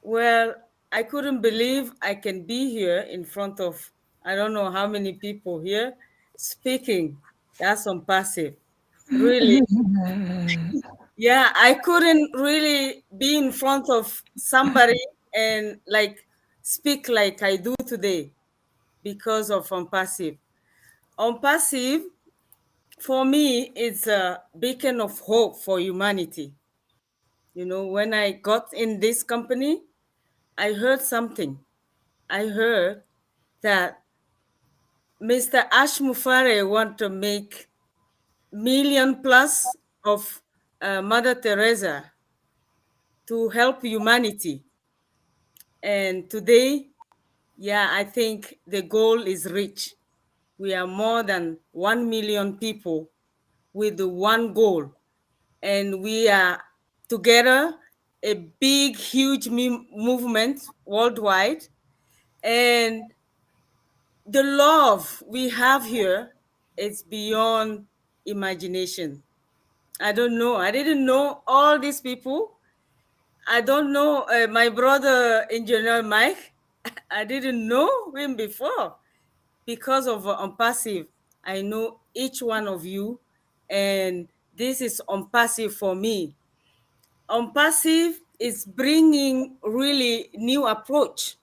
Well, I couldn't believe I can be here in front of, I don't know how many people here speaking. That's ONPASSIVE. Really. Yeah, I couldn't really be in front of somebody and like speak like I do today because of ONPASSIVE. ONPASSIVE, for me, it's a beacon of hope for humanity. When I got in this company, I heard something. I heard that Mr. Ash Mufare want to make million plus of Mother Teresa to help humanity. And today, yeah, I think the goal is reached. We are more than 1 million people with the one goal. And we are together, a big, huge movement worldwide. And the love we have here is beyond imagination. I don't know. I didn't know all these people. I don't know my brother, Engineer Mike. I didn't know him before. Because of ONPASSIVE, I know each one of you, and this is ONPASSIVE for me. ONPASSIVE is bringing really new approach.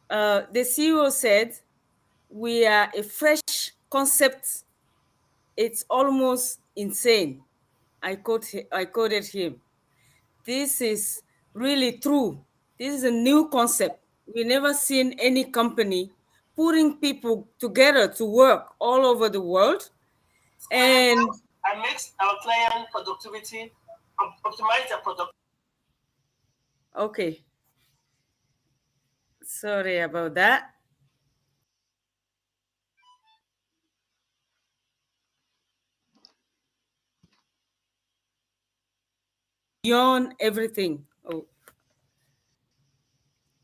The CEO said we are a fresh concept It's almost insane. I quoted him. This is really true. This is a new concept. We never seen any company putting people together to work all over the world. And I makes our client productivity, optimize their product. Okay. Sorry about that. Beyond everything. Oh,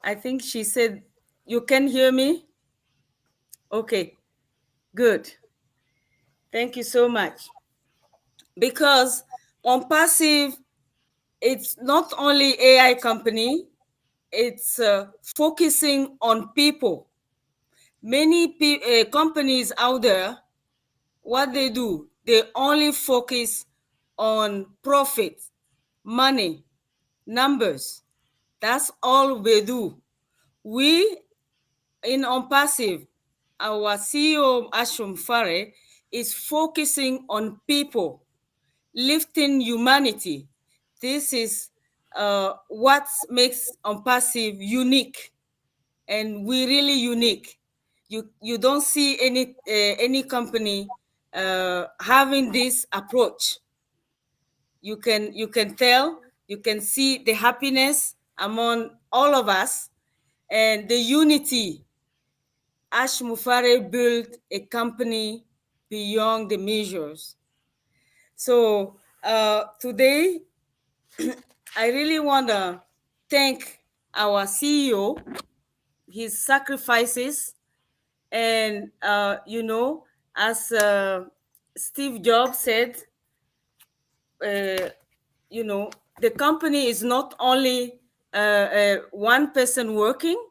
I think she said, you can hear me? Okay, good. Thank you so much. Because ONPASSIVE, it's not only AI company, it's focusing on people. Many companies out there, what they do, they only focus on profit, money, numbers. That's all we do. We in ONPASSIVE, our CEO Ashram Fare is focusing on people, lifting humanity. This is what makes ONPASSIVE unique, and we're really unique. You don't see any company having this approach. You can tell, you can see the happiness among all of us and the unity. Ash Mufare built a company beyond the measures. So today, I really want to thank our CEO, his sacrifices, and as Steve Jobs said, the company is not only one person working,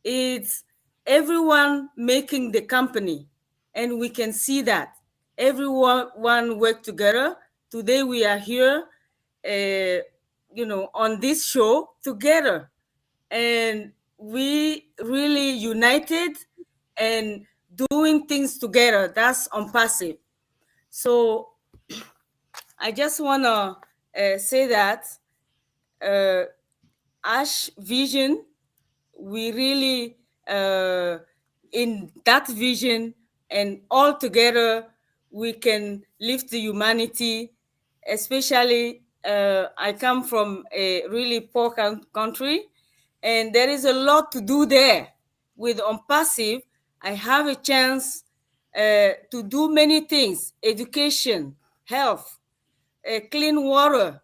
it's everyone making the company. And we can see that everyone work together. Today we are here, on this show together. And we really united and doing things together. That's ONPASSIVE. So I just want to say that Ash vision, we really in that vision, and all together we can lift the humanity. Especially I come from a really poor country, and there is a lot to do there. With ONPASSIVE, I have a chance to do many things: education, health, clean water,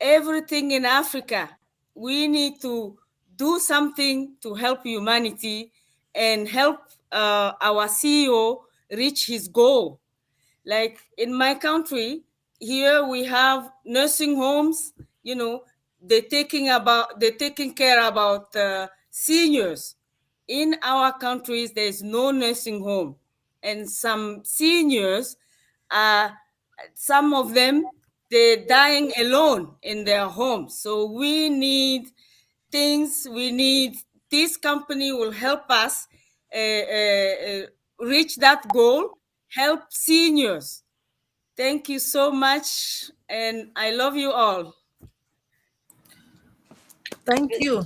everything in Africa. We need to do something to help humanity and help our CEO reach his goal. Like in my country, here we have nursing homes. They're taking care about seniors. In our countries, there's no nursing home, and some seniors are, some of them, they're dying alone in their homes. So we need things. We need this company will help us reach that goal, help seniors. Thank you so much, and I love you all. Thank you.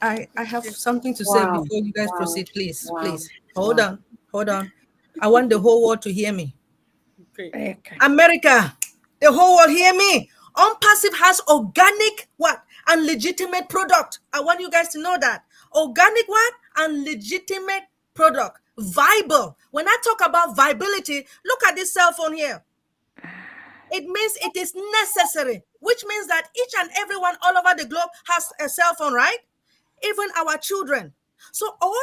I have something to say before you guys proceed, please. Please hold on. I want the whole world to hear me. Okay. America, the whole world hear me. ONPASSIVE has organic what? And legitimate product. I want you guys to know that. Organic what? And legitimate product. Viable. When I talk about viability, look at this cell phone here. It means it is necessary, which means that each and everyone all over the globe has a cell phone, right? Even our children. So all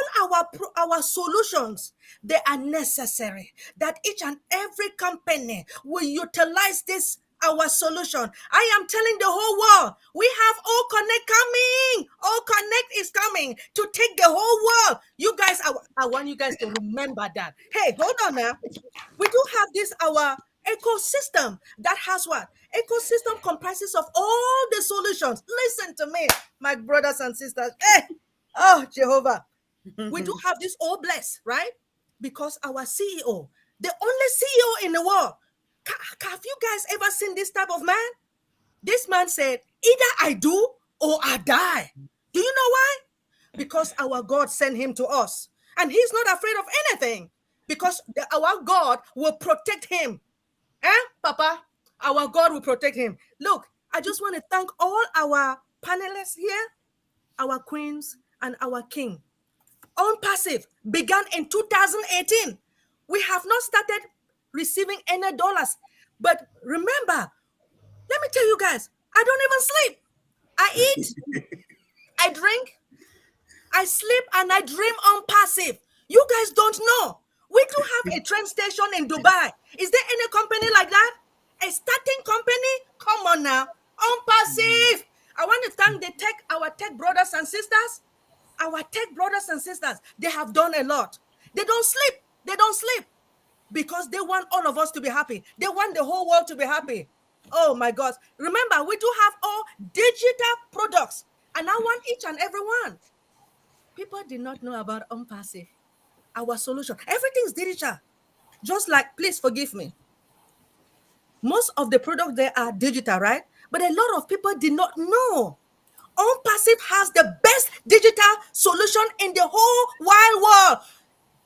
our solutions, they are necessary. That each and every company will utilize this our solution. I am telling the whole world, we have All Connect coming. All Connect is coming to take the whole world. You guys, I want you guys to remember that. Hey, hold on now. We do have this our ecosystem that has what? Ecosystem comprises of all the solutions. Listen to me, my brothers and sisters. Hey, oh Jehovah. We do have this all blessed, right? Because our CEO, the only CEO in the world, you guys ever seen this type of man? This man said, either I do or I die. Do you know why? Because our God sent him to us. And he's not afraid of anything because our God will protect him. Papa? Our God will protect him. Look, I just want to thank all our panelists here, our queens and our king. ONPASSIVE began in 2018. We have not started receiving any dollars. But remember, let me tell you guys, I don't even sleep. I eat, I drink, I sleep, and I dream ONPASSIVE. You guys don't know. We do have a train station in Dubai. Is there any company like that? A starting company? Come on now. ONPASSIVE. I want to thank our tech brothers and sisters. Our tech brothers and sisters, they have done a lot. They don't sleep. They don't sleep because they want all of us to be happy. They want the whole world to be happy. Oh my God. Remember, we do have all digital products, and I want each and every one. People did not know about ONPASSIVE, our solution. Everything's digital. Just like, please forgive me. Most of the products there are digital, right? But a lot of people did not know. ONPASSIVE has the best digital solution in the whole wide world.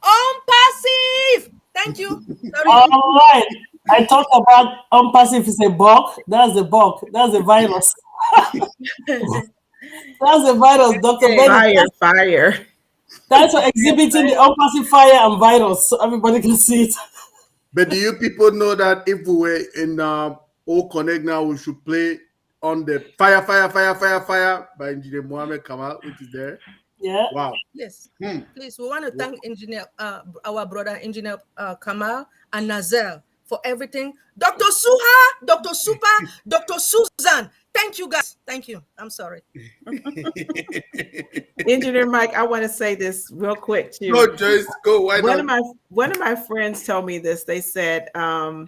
ONPASSIVE. Thank you. Sorry. All right. I talked about ONPASSIVE is a bug. That's the bug. That's the virus. That's the virus, Dr. Benny. Fire. Thanks for exhibiting the ONPASSIVE fire and virus so everybody can see it. But do you people know that if we were in O Connect now, we should play on the Fire by Engineer Mohammed Kamal, which is there? Yeah. Wow. Yes. Please, we want to thank Engineer, our brother, Engineer Kamal and Nazel for everything. Dr. Suha, Dr. Super, Dr. Susan. Thank you, guys. Thank you. I'm sorry. Engineer Mike, I want to say this real quick too. Go, Joyce. Go. Why one not? of my friends told me this. They said, Go,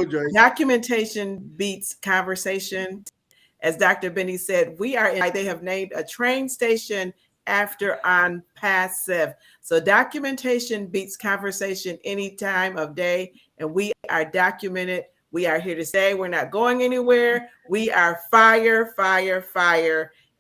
Joyce. documentation beats conversation. As Dr. Benny said, they have named a train station after ONPASSIVE. So documentation beats conversation any time of day, and we are documented. We are here to stay. We're not going anywhere. We are fire,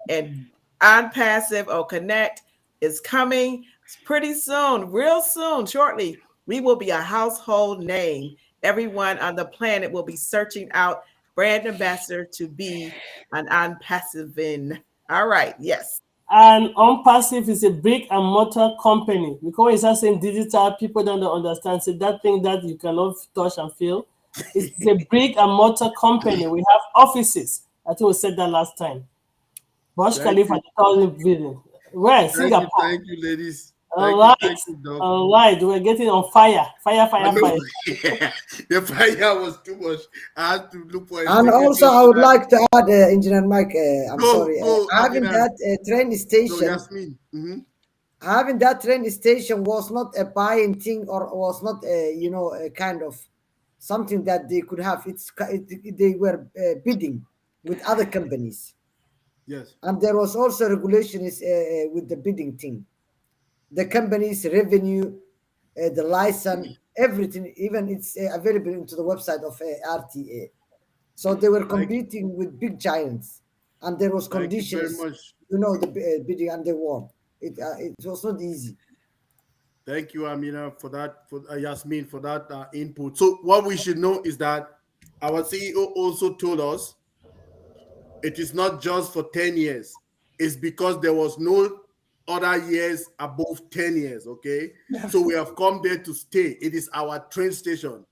and ONPASSIVE or Connect is coming pretty soon, real soon, shortly. We will be a household name. Everyone on the planet will be searching out brand ambassador to be an ONPASSIVE. All right, yes. And ONPASSIVE is a brick and mortar company. Because it's saying digital, people don't understand. So that thing that you cannot touch and feel, it's a brick and mortar company. We have offices. I think we said that last time. Burj Khalifa, building. Right, Singapore. Thank you, ladies. All right. We're getting on fire. Fire. Yeah, the fire was too much. I had to look for it. And also, I would like to add, Engineer Mike, Go, having that train station. Go, Yasmin. Having that train station was not a buying thing, or was not a kind of something that they could have. They were bidding with other companies. Yes. And there was also regulations with the bidding thing. The company's revenue, the license, everything, even it's available into the website of RTA. So they were competing with big giants, and there was conditions, the bidding, and they won. It was not easy. Thank you, Amina, for that, for Yasmin, for that input. So what we should know is that our CEO also told us it is not just for 10 years. It's because there was no other years above 10 years, okay? So we have come there to stay. It is our train station.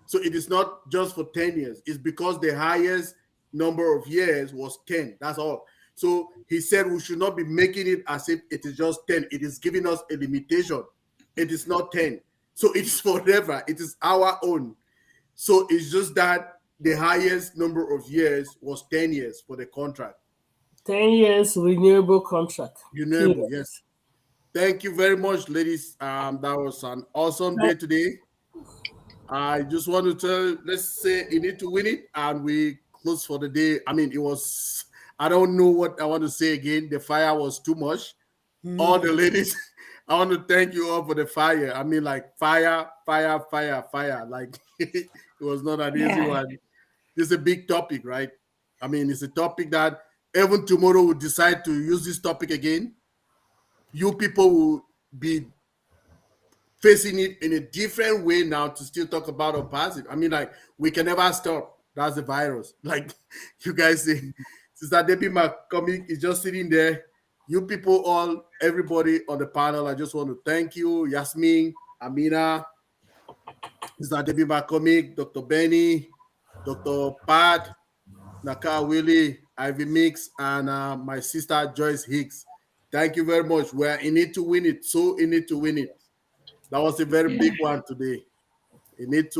So it is not just for 10 years. It's because the highest number of years was 10. That's all. So he said we should not be making it as if it is just 10. It is giving us a limitation. It is not 10. So it's forever. It is our own. So it's just that the highest number of years was 10 years for the contract. 10 years renewable contract. Renewable, yes. Thank you very much, ladies. That was an awesome day today. I just want to tell, let's say you need to win it, and we close for the day. I mean, it was, I don't know what I want to say again. The fire was too much. All the ladies I want to thank you all for the fire. I mean, like fire. Like it was not an easy one. This is a big topic, right? I mean, it's a topic that even tomorrow we decide to use this topic again. You people will be facing it in a different way now to still talk about ONPASSIVE. I mean, like we can never stop. That's the virus. Like you guys say, Sister Debbie McCormick is just sitting there. You people, all everybody on the panel, I just want to thank you, Yasmin, Amina, Sister Debbie McCormick, Dr. Benny, Dr. Pat, Naka Willie, Ivy Mix, and my sister Joyce Hicks. Thank you very much. We're in it to win it. So in it to win it. That was a very big one today. In it to